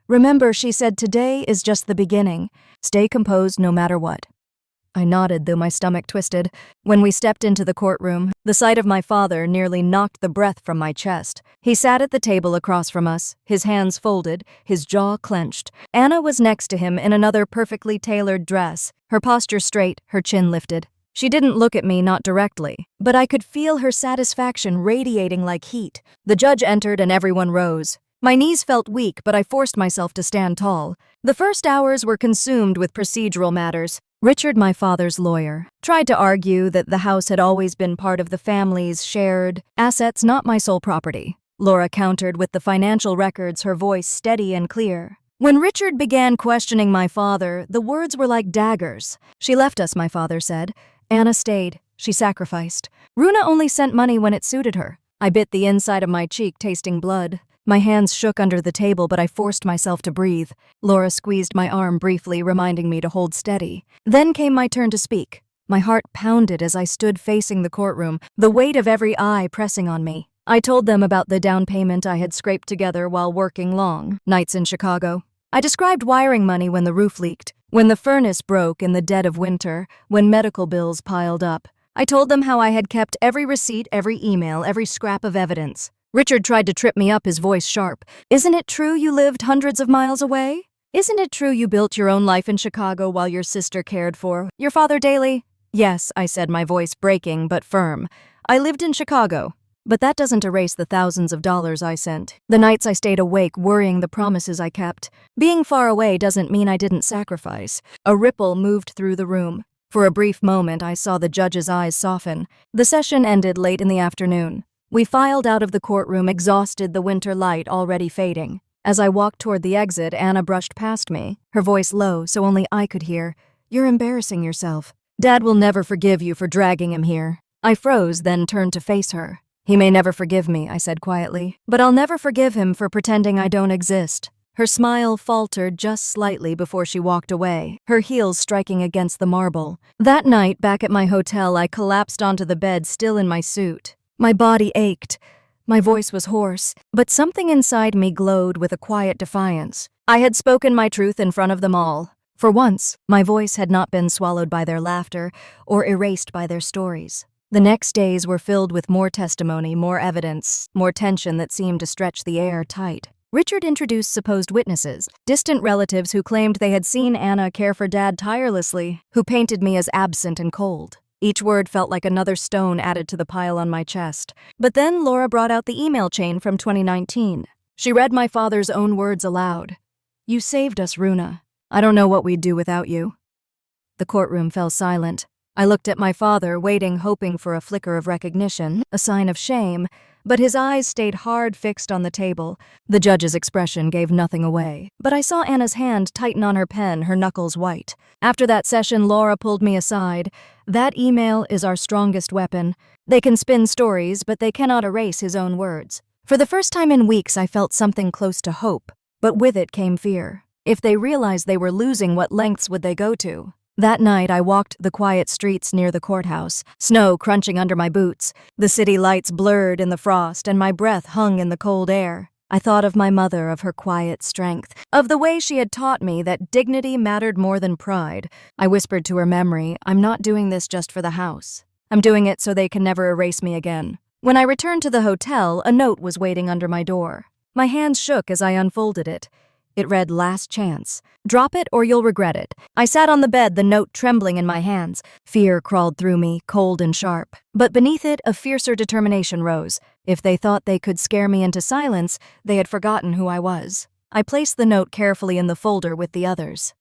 "Remember," she said, "today is just the beginning. Stay composed no matter what." I nodded, though my stomach twisted. When we stepped into the courtroom, the sight of my father nearly knocked the breath from my chest. He sat at the table across from us, his hands folded, his jaw clenched. Anna was next to him in another perfectly tailored dress, her posture straight, her chin lifted. She didn't look at me, not directly, but I could feel her satisfaction radiating like heat. The judge entered and everyone rose. My knees felt weak, but I forced myself to stand tall. The first hours were consumed with procedural matters. Richard, my father's lawyer, tried to argue that the house had always been part of the family's shared assets, not my sole property. Laura countered with the financial records, her voice steady and clear. When Richard began questioning my father, the words were like daggers. "She left us," my father said. "Anna stayed. She sacrificed. Runa only sent money when it suited her." I bit the inside of my cheek, tasting blood. My hands shook under the table, but I forced myself to breathe. Laura squeezed my arm briefly, reminding me to hold steady. Then came my turn to speak. My heart pounded as I stood facing the courtroom, the weight of every eye pressing on me. I told them about the down payment I had scraped together while working long nights in Chicago. I described wiring money when the roof leaked, when the furnace broke in the dead of winter, when medical bills piled up. I told them how I had kept every receipt, every email, every scrap of evidence. Richard tried to trip me up, his voice sharp. "Isn't it true you lived hundreds of miles away? Isn't it true you built your own life in Chicago while your sister cared for your father daily?" "Yes," I said, my voice breaking but firm. "I lived in Chicago. But that doesn't erase the thousands of dollars I sent. The nights I stayed awake worrying, the promises I kept. Being far away doesn't mean I didn't sacrifice." A ripple moved through the room. For a brief moment, I saw the judge's eyes soften. The session ended late in the afternoon. We filed out of the courtroom, exhausted, the winter light already fading. As I walked toward the exit, Anna brushed past me, her voice low so only I could hear. "You're embarrassing yourself." Dad will never forgive you for dragging him here. I froze, then turned to face her. He may never forgive me, I said quietly, but I'll never forgive him for pretending I don't exist. Her smile faltered just slightly before she walked away, her heels striking against the marble. That night, back at my hotel, I collapsed onto the bed, still in my suit. My body ached. My voice was hoarse, but something inside me glowed with a quiet defiance. I had spoken my truth in front of them all. For once, my voice had not been swallowed by their laughter or erased by their stories. The next days were filled with more testimony, more evidence, more tension that seemed to stretch the air tight. Richard introduced supposed witnesses, distant relatives who claimed they had seen Anna care for Dad tirelessly, who painted me as absent and cold. Each word felt like another stone added to the pile on my chest. But then Laura brought out the email chain from 2019. She read my father's own words aloud. "You saved us, Runa. I don't know what we'd do without you." The courtroom fell silent. I looked at my father, waiting, hoping for a flicker of recognition, a sign of shame, but his eyes stayed hard fixed on the table. The judge's expression gave nothing away, but I saw Anna's hand tighten on her pen, her knuckles white. After that session, Laura pulled me aside. "That email is our strongest weapon. They can spin stories, but they cannot erase his own words." For the first time in weeks, I felt something close to hope, but with it came fear. If they realized they were losing, what lengths would they go to? That night, I walked the quiet streets near the courthouse, snow crunching under my boots. The city lights blurred in the frost, and my breath hung in the cold air. I thought of my mother, of her quiet strength, of the way she had taught me that dignity mattered more than pride. I whispered to her memory, "I'm not doing this just for the house. I'm doing it so they can never erase me again." When I returned to the hotel, a note was waiting under my door. My hands shook as I unfolded it. It read, "Last chance. Drop it or you'll regret it." I sat on the bed, the note trembling in my hands. Fear crawled through me, cold and sharp. But beneath it, a fiercer determination rose. If they thought they could scare me into silence, they had forgotten who I was. I placed the note carefully in the folder with the others.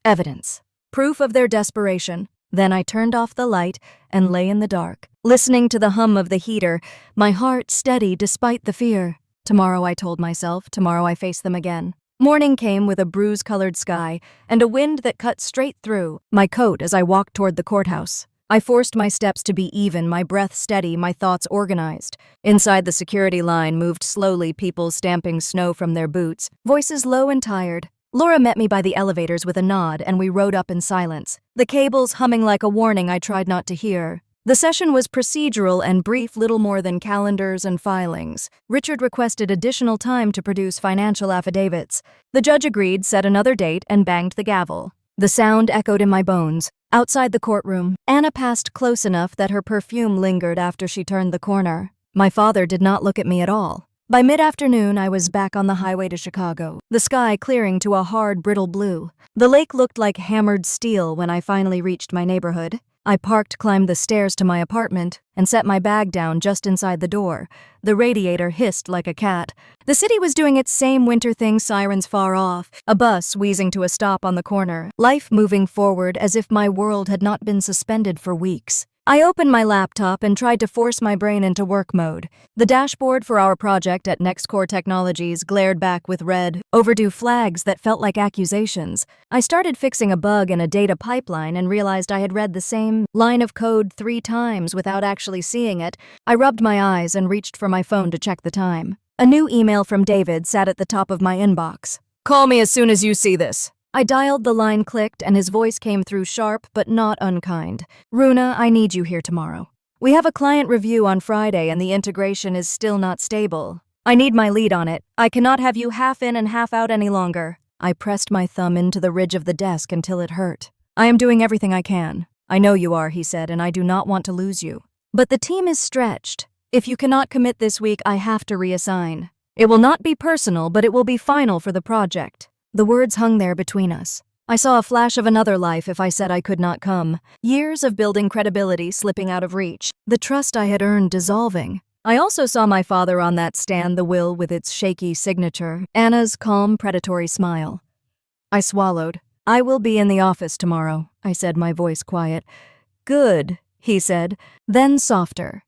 Evidence. Proof of their desperation. Then I turned off the light and lay in the dark, listening to the hum of the heater, my heart steady despite the fear. Tomorrow, I told myself, tomorrow I face them again. Morning came with a bruise-colored sky and a wind that cut straight through my coat as I walked toward the courthouse. I forced my steps to be even, my breath steady, my thoughts organized. Inside, the security line moved slowly, people stamping snow from their boots, voices low and tired. Laura met me by the elevators with a nod, and we rode up in silence, the cables humming like a warning I tried not to hear. The session was procedural and brief, little more than calendars and filings. Richard requested additional time to produce financial affidavits. The judge agreed, set another date, and banged the gavel. The sound echoed in my bones. Outside the courtroom, Anna passed close enough that her perfume lingered after she turned the corner. My father did not look at me at all. By mid-afternoon, I was back on the highway to Chicago, the sky clearing to a hard, brittle blue. The lake looked like hammered steel when I finally reached my neighborhood. I parked, climbed the stairs to my apartment, and set my bag down just inside the door. The radiator hissed like a cat. The city was doing its same winter thing, sirens far off, a bus wheezing to a stop on the corner, life moving forward as if my world had not been suspended for weeks. I opened my laptop and tried to force my brain into work mode. The dashboard for our project at NextCore Technologies glared back with red, overdue flags that felt like accusations. I started fixing a bug in a data pipeline and realized I had read the same line of code 3 times without actually seeing it. I rubbed my eyes and reached for my phone to check the time. A new email from David sat at the top of my inbox. "Call me as soon as you see this." I dialed, the line clicked, and his voice came through sharp but not unkind. "Runa, I need you here tomorrow. We have a client review on Friday and the integration is still not stable. I need my lead on it. I cannot have you half in and half out any longer." I pressed my thumb into the ridge of the desk until it hurt. "I am doing everything I can." "I know you are," he said, "and I do not want to lose you. But the team is stretched. If you cannot commit this week, I have to reassign. It will not be personal, but it will be final for the project." The words hung there between us. I saw a flash of another life if I said I could not come. Years of building credibility slipping out of reach. The trust I had earned dissolving. I also saw my father on that stand, the will with its shaky signature, Anna's calm, predatory smile. I swallowed. "I will be in the office tomorrow," I said, my voice quiet. "Good," he said, then softer.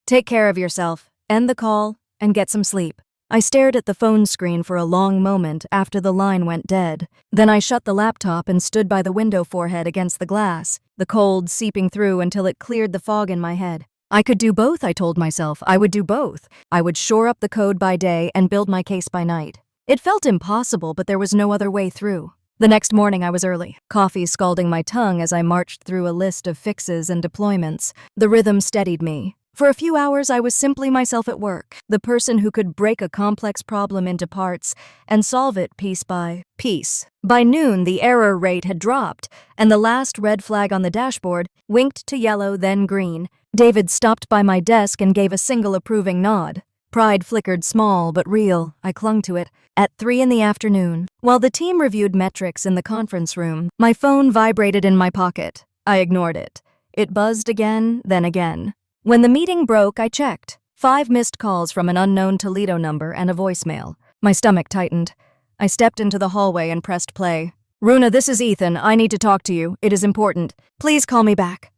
"Take care of yourself, end the call, and get some sleep." I stared at the phone screen for a long moment after the line went dead. Then I shut the laptop and stood by the window forehead against the glass, the cold seeping through until it cleared the fog in my head. I could do both, I told myself. I would do both. I would shore up the code by day and build my case by night. It felt impossible, but there was no other way through. The next morning I was early, coffee scalding my tongue as I marched through a list of fixes and deployments. The rhythm steadied me. For a few hours I was simply myself at work, the person who could break a complex problem into parts and solve it piece by piece. By noon, the error rate had dropped, and the last red flag on the dashboard winked to yellow, then green. David stopped by my desk and gave a single approving nod. Pride flickered small but real. I clung to it. At 3 in the afternoon, while the team reviewed metrics in the conference room, my phone vibrated in my pocket. I ignored it. It buzzed again, then again. When the meeting broke, I checked. 5 missed calls from an unknown Toledo number and a voicemail. My stomach tightened. I stepped into the hallway and pressed play. "Runa, this is Ethan. I need to talk to you. It is important. Please call me back."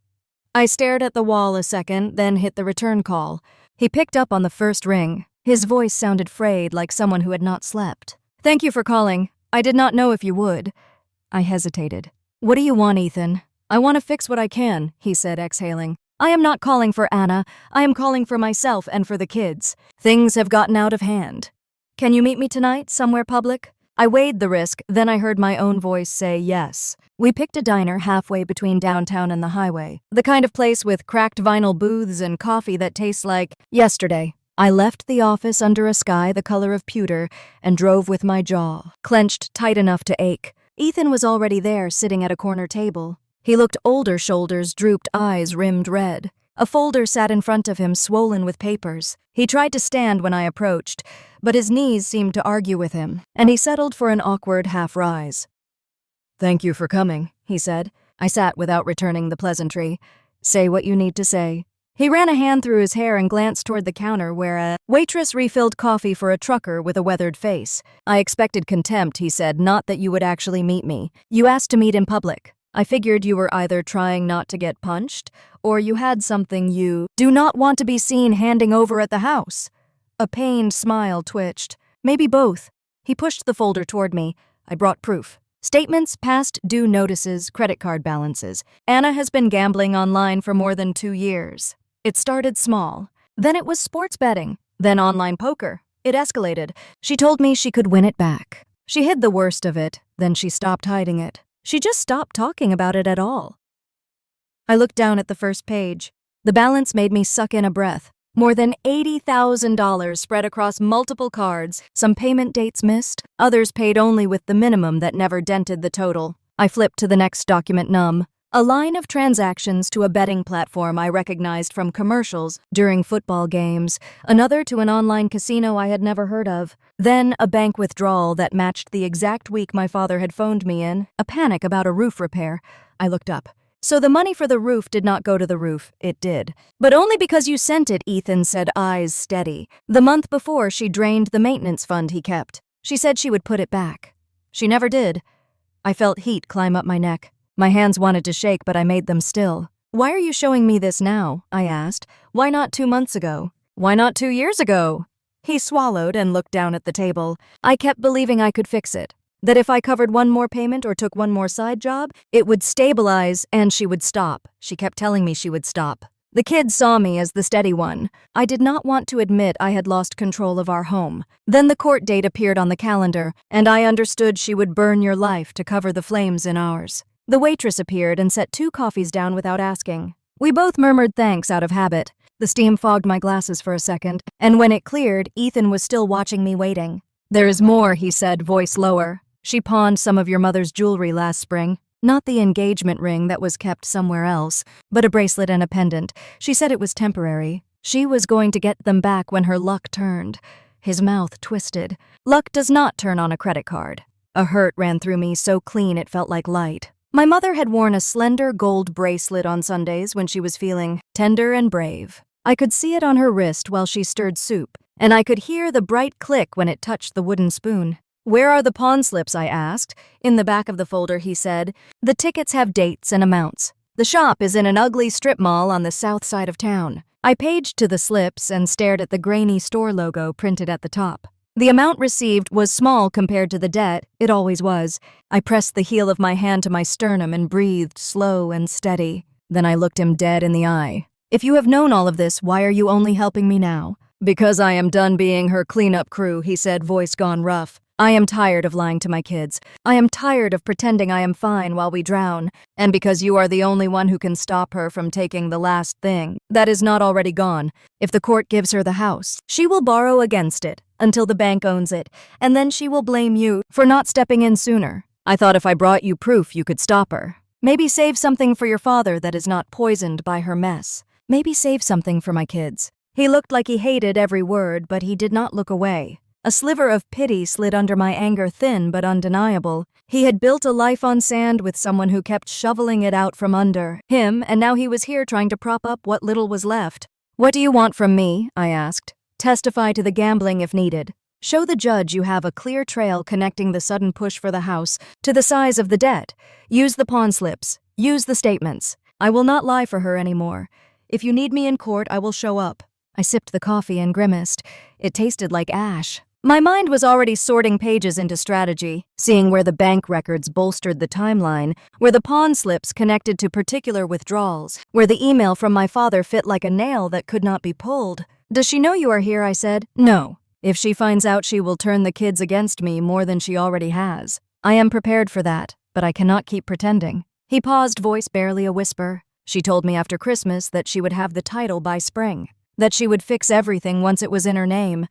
I stared at the wall a second, then hit the return call. He picked up on the first ring. His voice sounded frayed, like someone who had not slept. "Thank you for calling. I did not know if you would." I hesitated. "What do you want, Ethan?" "I want to fix what I can," he said, exhaling. "I am not calling for Anna. I am calling for myself and for the kids. Things have gotten out of hand. Can you meet me tonight, somewhere public?" I weighed the risk, then I heard my own voice say yes. We picked a diner halfway between downtown and the highway, the kind of place with cracked vinyl booths and coffee that tastes like yesterday. I left the office under a sky the color of pewter and drove with my jaw clenched tight enough to ache. Ethan was already there, sitting at a corner table. He looked older, shoulders drooped, eyes rimmed red. A folder sat in front of him, swollen with papers. He tried to stand when I approached, but his knees seemed to argue with him, and he settled for an awkward half-rise. "Thank you for coming," he said. I sat without returning the pleasantry. "Say what you need to say." He ran a hand through his hair and glanced toward the counter where a waitress refilled coffee for a trucker with a weathered face. "I expected contempt," he said, "not that you would actually meet me. You asked to meet in public. I figured you were either trying not to get punched, or you had something you do not want to be seen handing over at the house." A pained smile twitched. "Maybe both." He pushed the folder toward me. I brought proof. Statements, past due notices, credit card balances. Anna has been gambling online for more than 2 years. It started small. Then it was sports betting. Then online poker. It escalated. She told me she could win it back. She hid the worst of it. Then she stopped hiding it. She just stopped talking about it at all. I looked down at the first page. The balance made me suck in a breath. More than $80,000 spread across multiple cards, some payment dates missed, others paid only with the minimum that never dented the total. I flipped to the next document, numb. A line of transactions to a betting platform I recognized from commercials during football games, another to an online casino I had never heard of, then a bank withdrawal that matched the exact week my father had phoned me in, a panic about a roof repair. I looked up. "So the money for the roof did not go to the roof." "It did. But only because you sent it," Ethan said, eyes steady. "The month before, she drained the maintenance fund he kept. She said she would put it back. She never did." I felt heat climb up my neck. My hands wanted to shake, but I made them still. "Why are you showing me this now?" I asked. "Why not 2 months ago? Why not 2 years ago?" He swallowed and looked down at the table. I kept believing I could fix it. That if I covered one more payment or took one more side job, it would stabilize and she would stop. She kept telling me she would stop. The kids saw me as the steady one. I did not want to admit I had lost control of our home. Then the court date appeared on the calendar, and I understood she would burn your life to cover the flames in ours. The waitress appeared and set 2 coffees down without asking. We both murmured thanks out of habit. The steam fogged my glasses for a second, and when it cleared, Ethan was still watching me waiting. "There is more," he said, voice lower. "She pawned some of your mother's jewelry last spring. Not the engagement ring that was kept somewhere else, but a bracelet and a pendant. She said it was temporary. She was going to get them back when her luck turned." His mouth twisted. "Luck does not turn on a credit card." A hurt ran through me so clean it felt like light. My mother had worn a slender gold bracelet on Sundays when she was feeling tender and brave. I could see it on her wrist while she stirred soup, and I could hear the bright click when it touched the wooden spoon. "Where are the pawn slips?" I asked. "In the back of the folder," he said. "The tickets have dates and amounts. The shop is in an ugly strip mall on the south side of town." I paged to the slips and stared at the grainy store logo printed at the top. The amount received was small compared to the debt. It always was. I pressed the heel of my hand to my sternum and breathed slow and steady. Then I looked him dead in the eye. If you have known all of this, why are you only helping me now? Because I am done being her cleanup crew, he said, voice gone rough. I am tired of lying to my kids. I am tired of pretending I am fine while we drown. And because you are the only one who can stop her from taking the last thing that is not already gone. If the court gives her the house, she will borrow against it until the bank owns it, and then she will blame you for not stepping in sooner. I thought if I brought you proof, you could stop her. Maybe save something for your father that is not poisoned by her mess. Maybe save something for my kids. He looked like he hated every word, but he did not look away. A sliver of pity slid under my anger, thin but undeniable. He had built a life on sand with someone who kept shoveling it out from under him, and now he was here trying to prop up what little was left. What do you want from me? I asked. Testify to the gambling if needed. Show the judge you have a clear trail connecting the sudden push for the house to the size of the debt. Use the pawn slips. Use the statements. I will not lie for her anymore. If you need me in court, I will show up. I sipped the coffee and grimaced. It tasted like ash. My mind was already sorting pages into strategy, seeing where the bank records bolstered the timeline, where the pawn slips connected to particular withdrawals, where the email from my father fit like a nail that could not be pulled. Does she know you are here? I said. No. If she finds out, she will turn the kids against me more than she already has. I am prepared for that, but I cannot keep pretending. He paused, voice barely a whisper. She told me after Christmas that she would have the title by spring, that she would fix everything once it was in her name.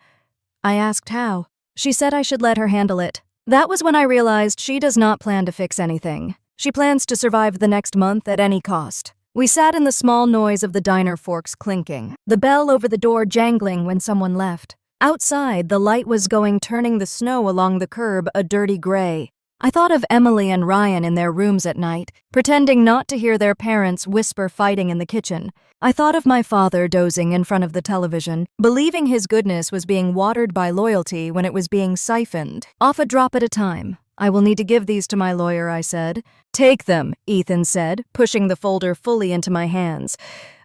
I asked how. She said I should let her handle it. That was when I realized she does not plan to fix anything. She plans to survive the next month at any cost. We sat in the small noise of the diner forks clinking, the bell over the door jangling when someone left. Outside, the light was going, turning the snow along the curb a dirty gray. I thought of Emily and Ryan in their rooms at night, pretending not to hear their parents whisper fighting in the kitchen. I thought of my father dozing in front of the television, believing his goodness was being watered by loyalty when it was being siphoned, off a drop at a time. I will need to give these to my lawyer, I said. Take them, Ethan said, pushing the folder fully into my hands.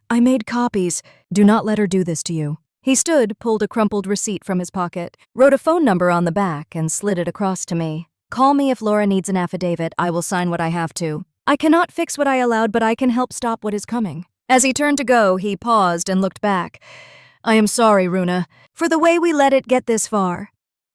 I made copies. Do not let her do this to you. He stood, pulled a crumpled receipt from his pocket, wrote a phone number on the back, and slid it across to me. Call me if Laura needs an affidavit. I will sign what I have to. I cannot fix what I allowed, but I can help stop what is coming. As he turned to go, he paused and looked back. I am sorry, Runa, for the way we let it get this far.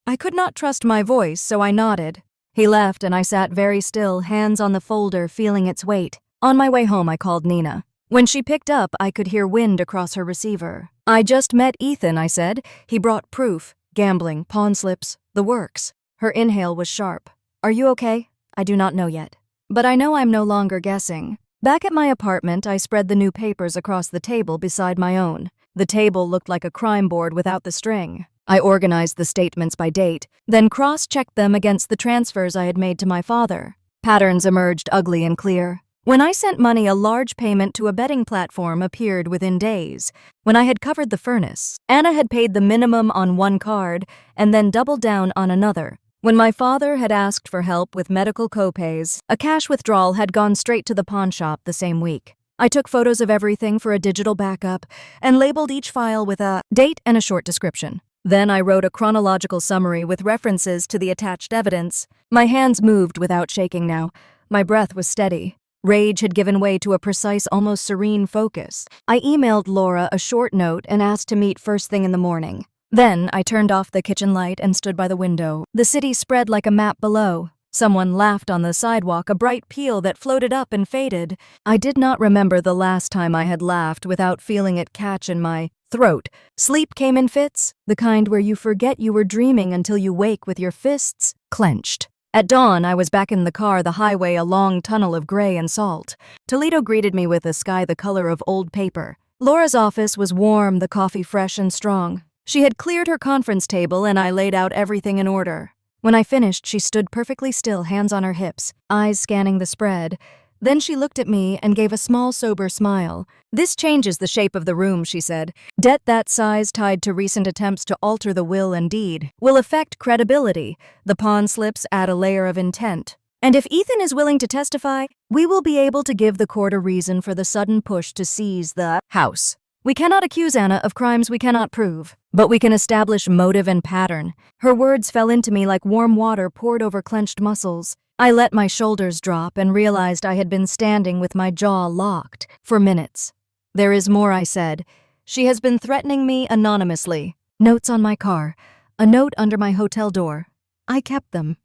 I could not trust my voice, so I nodded. He left, and I sat very still, hands on the folder, feeling its weight. On my way home, I called Nina. When she picked up, I could hear wind across her receiver. I just met Ethan, I said. He brought proof, gambling, pawn slips, the works. Her inhale was sharp. Are you okay? I do not know yet. But I know I'm no longer guessing. Back at my apartment, I spread the new papers across the table beside my own. The table looked like a crime board without the string. I organized the statements by date, then cross-checked them against the transfers I had made to my father. Patterns emerged ugly and clear. When I sent money, a large payment to a betting platform appeared within days. When I had covered the furnace, Anna had paid the minimum on one card and then doubled down on another. When my father had asked for help with medical copays, a cash withdrawal had gone straight to the pawn shop the same week. I took photos of everything for a digital backup and labeled each file with a date and a short description. Then I wrote a chronological summary with references to the attached evidence. My hands moved without shaking now. My breath was steady. Rage had given way to a precise, almost serene focus. I emailed Laura a short note and asked to meet first thing in the morning. Then I turned off the kitchen light and stood by the window. The city spread like a map below. Someone laughed on the sidewalk, a bright peal that floated up and faded. I did not remember the last time I had laughed without feeling it catch in my throat. Sleep came in fits, the kind where you forget you were dreaming until you wake with your fists clenched. At dawn, I was back in the car, the highway a long tunnel of gray and salt. Toledo greeted me with a sky the color of old paper. Laura's office was warm, the coffee fresh and strong. She had cleared her conference table and I laid out everything in order. When I finished, she stood perfectly still, hands on her hips, eyes scanning the spread. Then she looked at me and gave a small, sober smile. This changes the shape of the room, she said. Debt that size tied to recent attempts to alter the will and deed will affect credibility. The pawn slips add a layer of intent. And if Ethan is willing to testify, we will be able to give the court a reason for the sudden push to seize the house. We cannot accuse Anna of crimes we cannot prove. But we can establish motive and pattern. Her words fell into me like warm water poured over clenched muscles. I let my shoulders drop and realized I had been standing with my jaw locked for minutes. There is more, I said. She has been threatening me anonymously. Notes on my car. A note under my hotel door. I kept them.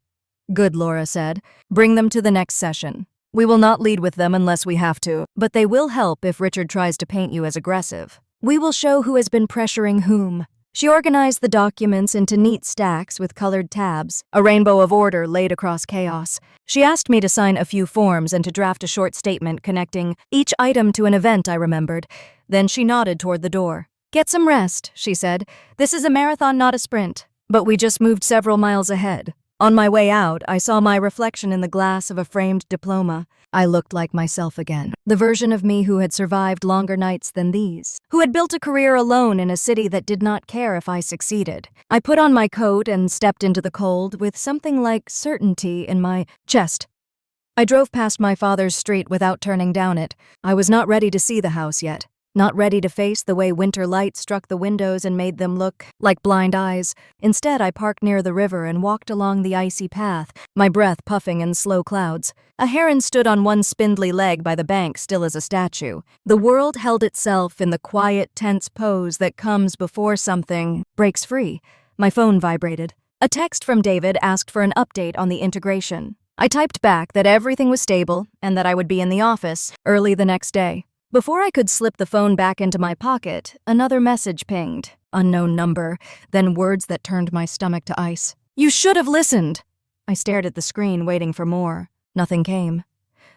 Good, Laura said. Bring them to the next session. We will not lead with them unless we have to, but they will help if Richard tries to paint you as aggressive. We will show who has been pressuring whom. She organized the documents into neat stacks with colored tabs, a rainbow of order laid across chaos. She asked me to sign a few forms and to draft a short statement connecting each item to an event I remembered. Then she nodded toward the door. Get some rest, she said. This is a marathon, not a sprint. But we just moved several miles ahead. On my way out, I saw my reflection in the glass of a framed diploma. I looked like myself again, the version of me who had survived longer nights than these, who had built a career alone in a city that did not care if I succeeded. I put on my coat and stepped into the cold with something like certainty in my chest. I drove past my father's street without turning down it. I was not ready to see the house yet. Not ready to face the way winter light struck the windows and made them look like blind eyes. Instead, I parked near the river and walked along the icy path, my breath puffing in slow clouds. A heron stood on one spindly leg by the bank, still as a statue. The world held itself in the quiet, tense pose that comes before something breaks free. My phone vibrated. A text from David asked for an update on the integration. I typed back that everything was stable and that I would be in the office early the next day. Before I could slip the phone back into my pocket, another message pinged. Unknown number, then words that turned my stomach to ice. You should have listened! I stared at the screen, waiting for more. Nothing came.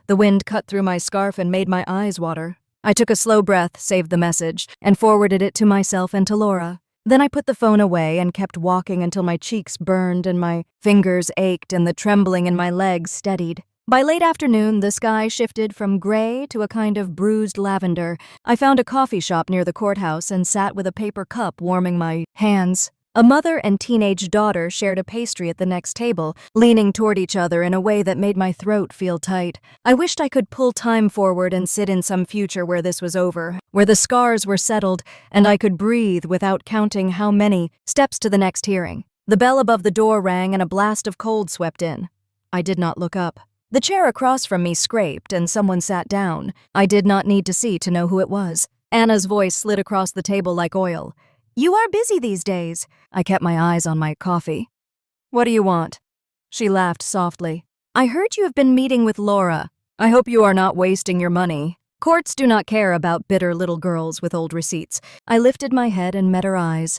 The wind cut through my scarf and made my eyes water. I took a slow breath, saved the message, and forwarded it to myself and to Laura. Then I put the phone away and kept walking until my cheeks burned and my fingers ached and the trembling in my legs steadied. By late afternoon, the sky shifted from gray to a kind of bruised lavender. I found a coffee shop near the courthouse and sat with a paper cup warming my hands. A mother and teenage daughter shared a pastry at the next table, leaning toward each other in a way that made my throat feel tight. I wished I could pull time forward and sit in some future where this was over, where the scars were settled, and I could breathe without counting how many steps to the next hearing. The bell above the door rang and a blast of cold swept in. I did not look up. The chair across from me scraped and someone sat down. I did not need to see to know who it was. Anna's voice slid across the table like oil. You are busy these days. I kept my eyes on my coffee. What do you want? She laughed softly. I heard you have been meeting with Laura. I hope you are not wasting your money. Courts do not care about bitter little girls with old receipts. I lifted my head and met her eyes.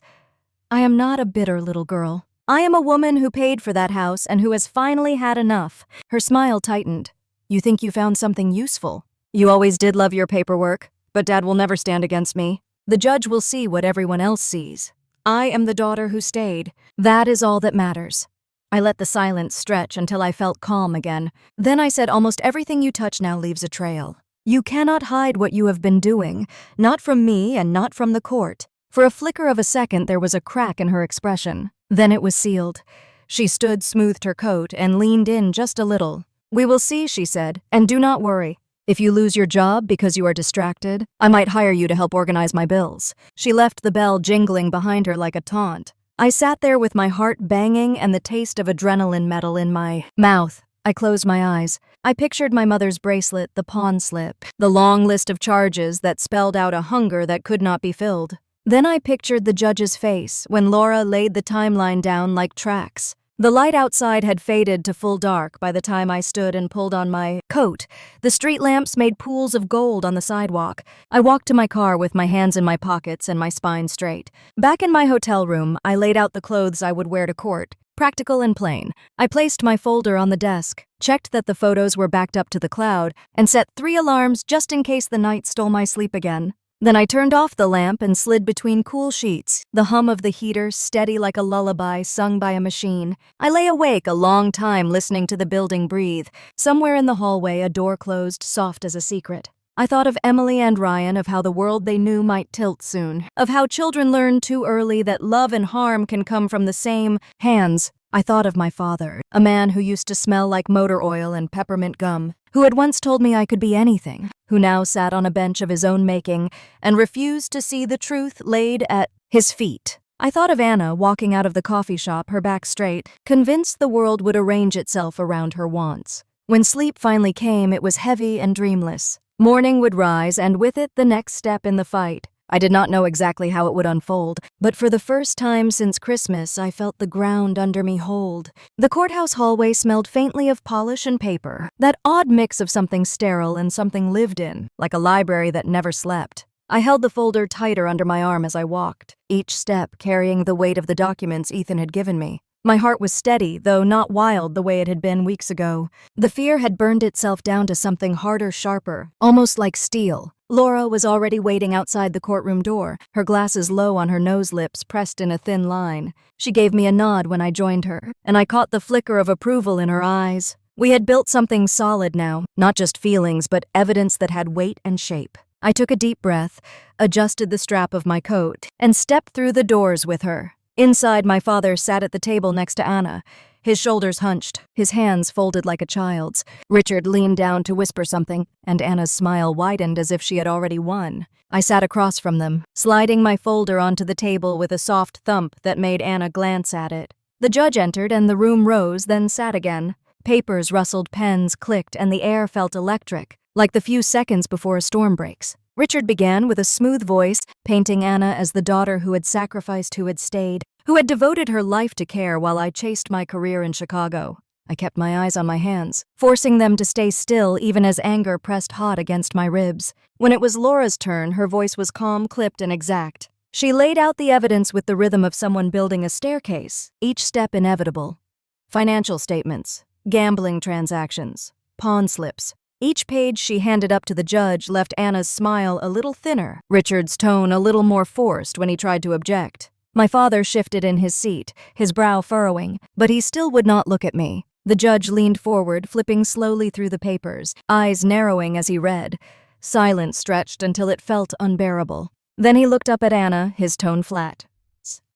I am not a bitter little girl. I am a woman who paid for that house and who has finally had enough. Her smile tightened. You think you found something useful? You always did love your paperwork, but Dad will never stand against me. The judge will see what everyone else sees. I am the daughter who stayed. That is all that matters. I let the silence stretch until I felt calm again. Then I said, almost everything you touch now leaves a trail. You cannot hide what you have been doing, not from me and not from the court. For a flicker of a second, there was a crack in her expression. Then it was sealed. She stood, smoothed her coat, and leaned in just a little. We will see, she said, and do not worry. If you lose your job because you are distracted, I might hire you to help organize my bills. She left the bell jingling behind her like a taunt. I sat there with my heart banging and the taste of adrenaline metal in my mouth. I closed my eyes. I pictured my mother's bracelet, the pawn slip, the long list of charges that spelled out a hunger that could not be filled. Then I pictured the judge's face when Laura laid the timeline down like tracks. The light outside had faded to full dark by the time I stood and pulled on my coat. The street lamps made pools of gold on the sidewalk. I walked to my car with my hands in my pockets and my spine straight. Back in my hotel room, I laid out the clothes I would wear to court, practical and plain. I placed my folder on the desk, checked that the photos were backed up to the cloud, and set 3 alarms just in case the night stole my sleep again. Then I turned off the lamp and slid between cool sheets, the hum of the heater steady like a lullaby sung by a machine. I lay awake a long time listening to the building breathe. Somewhere in the hallway, a door closed, soft as a secret. I thought of Emily and Ryan, of how the world they knew might tilt soon, of how children learn too early that love and harm can come from the same hands. I thought of my father, a man who used to smell like motor oil and peppermint gum, who had once told me I could be anything, who now sat on a bench of his own making and refused to see the truth laid at his feet. I thought of Anna walking out of the coffee shop, her back straight, convinced the world would arrange itself around her wants. When sleep finally came, it was heavy and dreamless. Morning would rise, and with it the next step in the fight. I did not know exactly how it would unfold, but for the first time since Christmas, I felt the ground under me hold. The courthouse hallway smelled faintly of polish and paper, that odd mix of something sterile and something lived in, like a library that never slept. I held the folder tighter under my arm as I walked, each step carrying the weight of the documents Ethan had given me. My heart was steady, though not wild the way it had been weeks ago. The fear had burned itself down to something harder, sharper, almost like steel. Laura was already waiting outside the courtroom door, her glasses low on her nose lips pressed in a thin line. She gave me a nod when I joined her, and I caught the flicker of approval in her eyes. We had built something solid now, not just feelings, but evidence that had weight and shape. I took a deep breath, adjusted the strap of my coat, and stepped through the doors with her. Inside, my father sat at the table next to Anna, his shoulders hunched, his hands folded like a child's. Richard leaned down to whisper something, and Anna's smile widened as if she had already won. I sat across from them, sliding my folder onto the table with a soft thump that made Anna glance at it. The judge entered, and the room rose, then sat again. Papers rustled, pens clicked, and the air felt electric, like the few seconds before a storm breaks. Richard began with a smooth voice, painting Anna as the daughter who had sacrificed, who had stayed, who had devoted her life to care while I chased my career in Chicago. I kept my eyes on my hands, forcing them to stay still even as anger pressed hot against my ribs. When it was Laura's turn, her voice was calm, clipped, and exact. She laid out the evidence with the rhythm of someone building a staircase, each step inevitable. Financial statements, gambling transactions, pawn slips. Each page she handed up to the judge left Anna's smile a little thinner, Richard's tone a little more forced when he tried to object. My father shifted in his seat, his brow furrowing, but he still would not look at me. The judge leaned forward, flipping slowly through the papers, eyes narrowing as he read. Silence stretched until it felt unbearable. Then he looked up at Anna, his tone flat.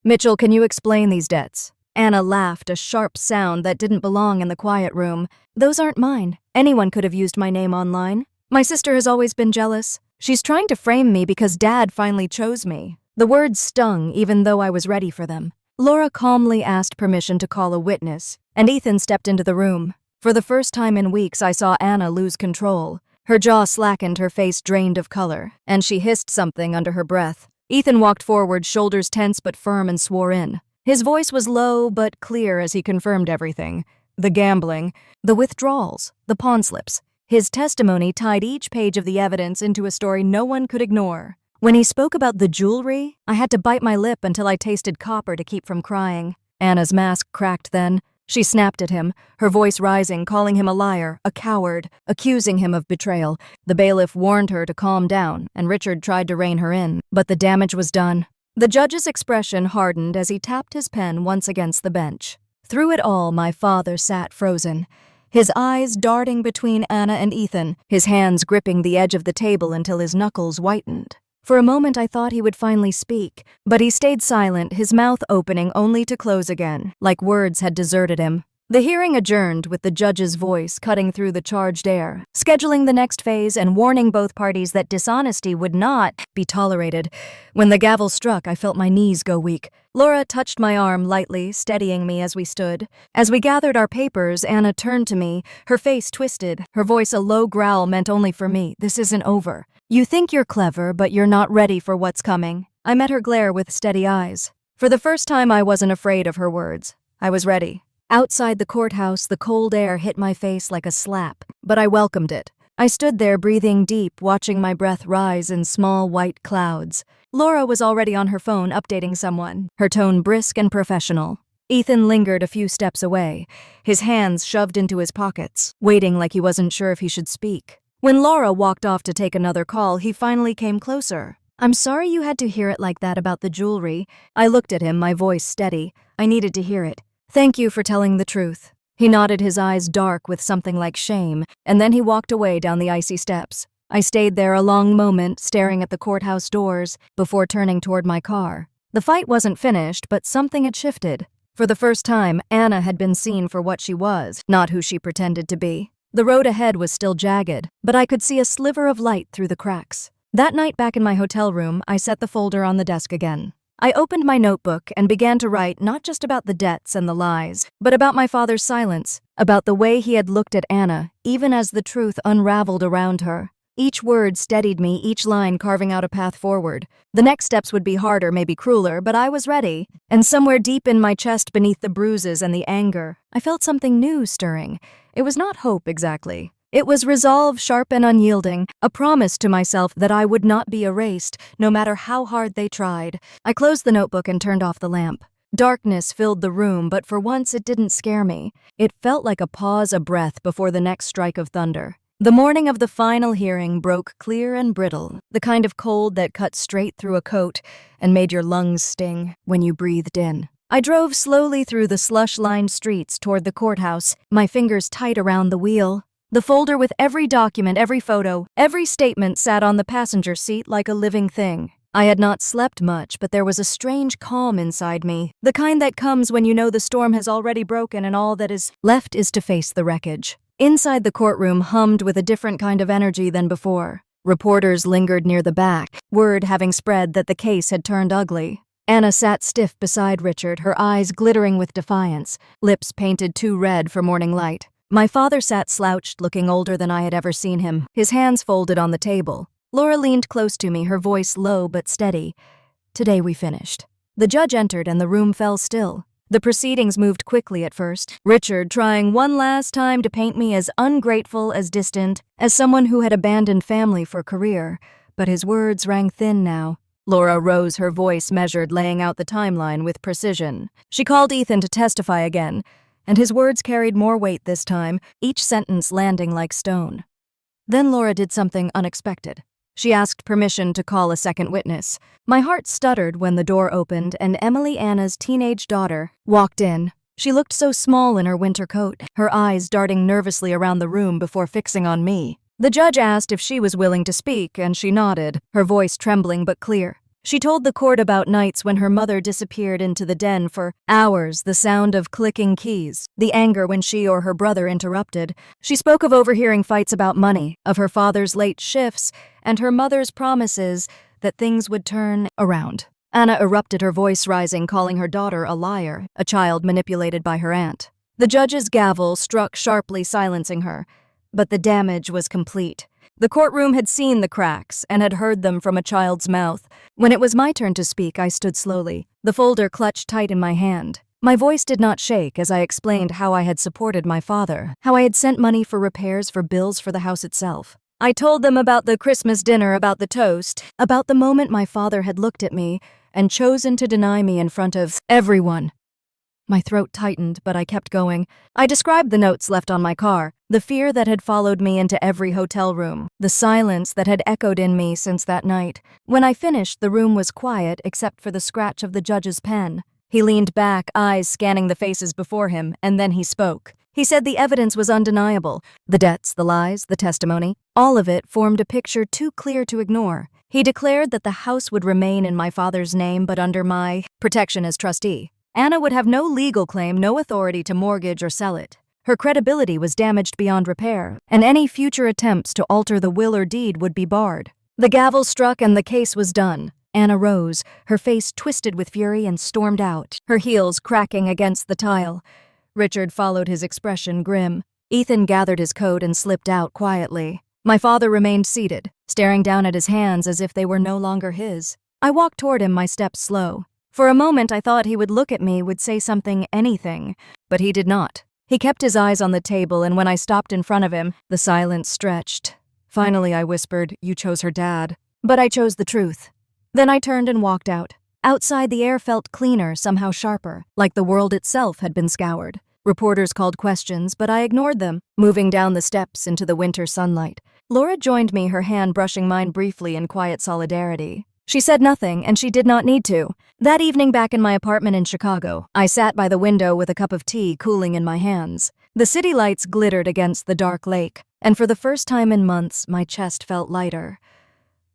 "Mitchell, can you explain these debts?" Anna laughed, a sharp sound that didn't belong in the quiet room. "Those aren't mine. Anyone could have used my name online. My sister has always been jealous. She's trying to frame me because Dad finally chose me." The words stung, even though I was ready for them. Laura calmly asked permission to call a witness, and Ethan stepped into the room. For the first time in weeks, I saw Anna lose control. Her jaw slackened, her face drained of color, and she hissed something under her breath. Ethan walked forward, shoulders tense but firm, and swore in. His voice was low but clear as he confirmed everything. The gambling, the withdrawals, the pawn slips. His testimony tied each page of the evidence into a story no one could ignore. When he spoke about the jewelry, I had to bite my lip until I tasted copper to keep from crying. Anna's mask cracked then. She snapped at him, her voice rising, calling him a liar, a coward, accusing him of betrayal. The bailiff warned her to calm down, and Richard tried to rein her in, but the damage was done. The judge's expression hardened as he tapped his pen once against the bench. Through it all, my father sat frozen, his eyes darting between Anna and Ethan, his hands gripping the edge of the table until his knuckles whitened. For a moment I thought he would finally speak, but he stayed silent, his mouth opening only to close again, like words had deserted him. The hearing adjourned with the judge's voice cutting through the charged air, scheduling the next phase and warning both parties that dishonesty would not be tolerated. When the gavel struck, I felt my knees go weak. Laura touched my arm lightly, steadying me as we stood. As we gathered our papers, Anna turned to me, her face twisted, her voice a low growl meant only for me. "This isn't over. You think you're clever, but you're not ready for what's coming." I met her glare with steady eyes. For the first time, I wasn't afraid of her words. I was ready. Outside the courthouse, the cold air hit my face like a slap, but I welcomed it. I stood there breathing deep, watching my breath rise in small white clouds. Laura was already on her phone updating someone, her tone brisk and professional. Ethan lingered a few steps away, his hands shoved into his pockets, waiting like he wasn't sure if he should speak. When Laura walked off to take another call, he finally came closer. "I'm sorry you had to hear it like that about the jewelry." I looked at him, my voice steady. I needed to hear it. "Thank you for telling the truth." He nodded, his eyes dark with something like shame, and then he walked away down the icy steps. I stayed there a long moment, staring at the courthouse doors, before turning toward my car. The fight wasn't finished, but something had shifted. For the first time, Anna had been seen for what she was, not who she pretended to be. The road ahead was still jagged, but I could see a sliver of light through the cracks. That night back in my hotel room, I set the folder on the desk again. I opened my notebook and began to write not just about the debts and the lies, but about my father's silence, about the way he had looked at Anna, even as the truth unraveled around her. Each word steadied me, each line carving out a path forward. The next steps would be harder, maybe crueler, but I was ready. And somewhere deep in my chest, beneath the bruises and the anger, I felt something new stirring. It was not hope exactly. It was resolve, sharp and unyielding, a promise to myself that I would not be erased, no matter how hard they tried. I closed the notebook and turned off the lamp. Darkness filled the room, but for once it didn't scare me. It felt like a pause, a breath before the next strike of thunder. The morning of the final hearing broke clear and brittle, the kind of cold that cut straight through a coat and made your lungs sting when you breathed in. I drove slowly through the slush-lined streets toward the courthouse, my fingers tight around the wheel. The folder with every document, every photo, every statement sat on the passenger seat like a living thing. I had not slept much, but there was a strange calm inside me, the kind that comes when you know the storm has already broken and all that is left is to face the wreckage. Inside the courtroom hummed with a different kind of energy than before. Reporters lingered near the back, word having spread that the case had turned ugly. Anna sat stiff beside Richard, her eyes glittering with defiance, lips painted too red for morning light. My father sat slouched, looking older than I had ever seen him, his hands folded on the table. Laura leaned close to me, her voice low but steady. Today we finished. The judge entered and the room fell still. The proceedings moved quickly at first, Richard trying one last time to paint me as ungrateful, as distant, as someone who had abandoned family for career. But his words rang thin now. Laura rose, her voice measured, laying out the timeline with precision. She called Ethan to testify again, and his words carried more weight this time, each sentence landing like stone. Then Laura did something unexpected. She asked permission to call a second witness. My heart stuttered when the door opened and Emily, Anna's teenage daughter, walked in. She looked so small in her winter coat, her eyes darting nervously around the room before fixing on me. The judge asked if she was willing to speak, and she nodded, her voice trembling but clear. She told the court about nights when her mother disappeared into the den for hours, the sound of clicking keys, the anger when she or her brother interrupted. She spoke of overhearing fights about money, of her father's late shifts, and her mother's promises that things would turn around. Anna erupted, her voice rising, calling her daughter a liar, a child manipulated by her aunt. The judge's gavel struck sharply, silencing her, but the damage was complete. The courtroom had seen the cracks and had heard them from a child's mouth. When it was my turn to speak, I stood slowly, the folder clutched tight in my hand. My voice did not shake as I explained how I had supported my father, how I had sent money for repairs, for bills, for the house itself. I told them about the Christmas dinner, about the toast, about the moment my father had looked at me and chosen to deny me in front of everyone. My throat tightened, but I kept going. I described the notes left on my car, the fear that had followed me into every hotel room, the silence that had echoed in me since that night. When I finished, the room was quiet except for the scratch of the judge's pen. He leaned back, eyes scanning the faces before him, and then he spoke. He said the evidence was undeniable. The debts, the lies, the testimony, all of it formed a picture too clear to ignore. He declared that the house would remain in my father's name but under my protection as trustee. Anna would have no legal claim, no authority to mortgage or sell it. Her credibility was damaged beyond repair, and any future attempts to alter the will or deed would be barred. The gavel struck and the case was done. Anna rose, her face twisted with fury, and stormed out, her heels cracking against the tile. Richard followed, his expression grim. Ethan gathered his coat and slipped out quietly. My father remained seated, staring down at his hands as if they were no longer his. I walked toward him, my steps slow. For a moment I thought he would look at me, would say something, anything, but he did not. He kept his eyes on the table, and when I stopped in front of him, the silence stretched. Finally I whispered, "You chose her dad." But I chose the truth. Then I turned and walked out. Outside the air felt cleaner, somehow sharper, like the world itself had been scoured. Reporters called questions, but I ignored them, moving down the steps into the winter sunlight. Laura joined me, her hand brushing mine briefly in quiet solidarity. She said nothing, and she did not need to. That evening back in my apartment in Chicago, I sat by the window with a cup of tea cooling in my hands. The city lights glittered against the dark lake, and for the first time in months, my chest felt lighter.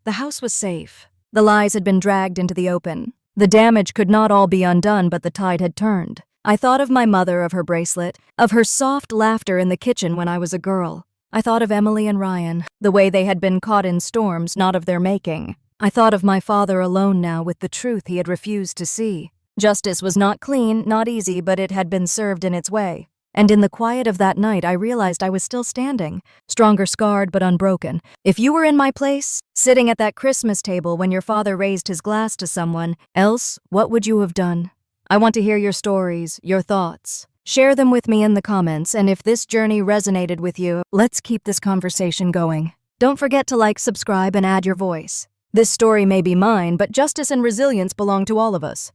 The house was safe. The lies had been dragged into the open. The damage could not all be undone, but the tide had turned. I thought of my mother, of her bracelet, of her soft laughter in the kitchen when I was a girl. I thought of Emily and Ryan, the way they had been caught in storms not of their making. I thought of my father alone now with the truth he had refused to see. Justice was not clean, not easy, but it had been served in its way. And in the quiet of that night, I realized I was still standing, stronger scarred but unbroken. If you were in my place, sitting at that Christmas table when your father raised his glass to someone else, what would you have done? I want to hear your stories, your thoughts. Share them with me in the comments, and if this journey resonated with you, let's keep this conversation going. Don't forget to like, subscribe, and add your voice. This story may be mine, but justice and resilience belong to all of us.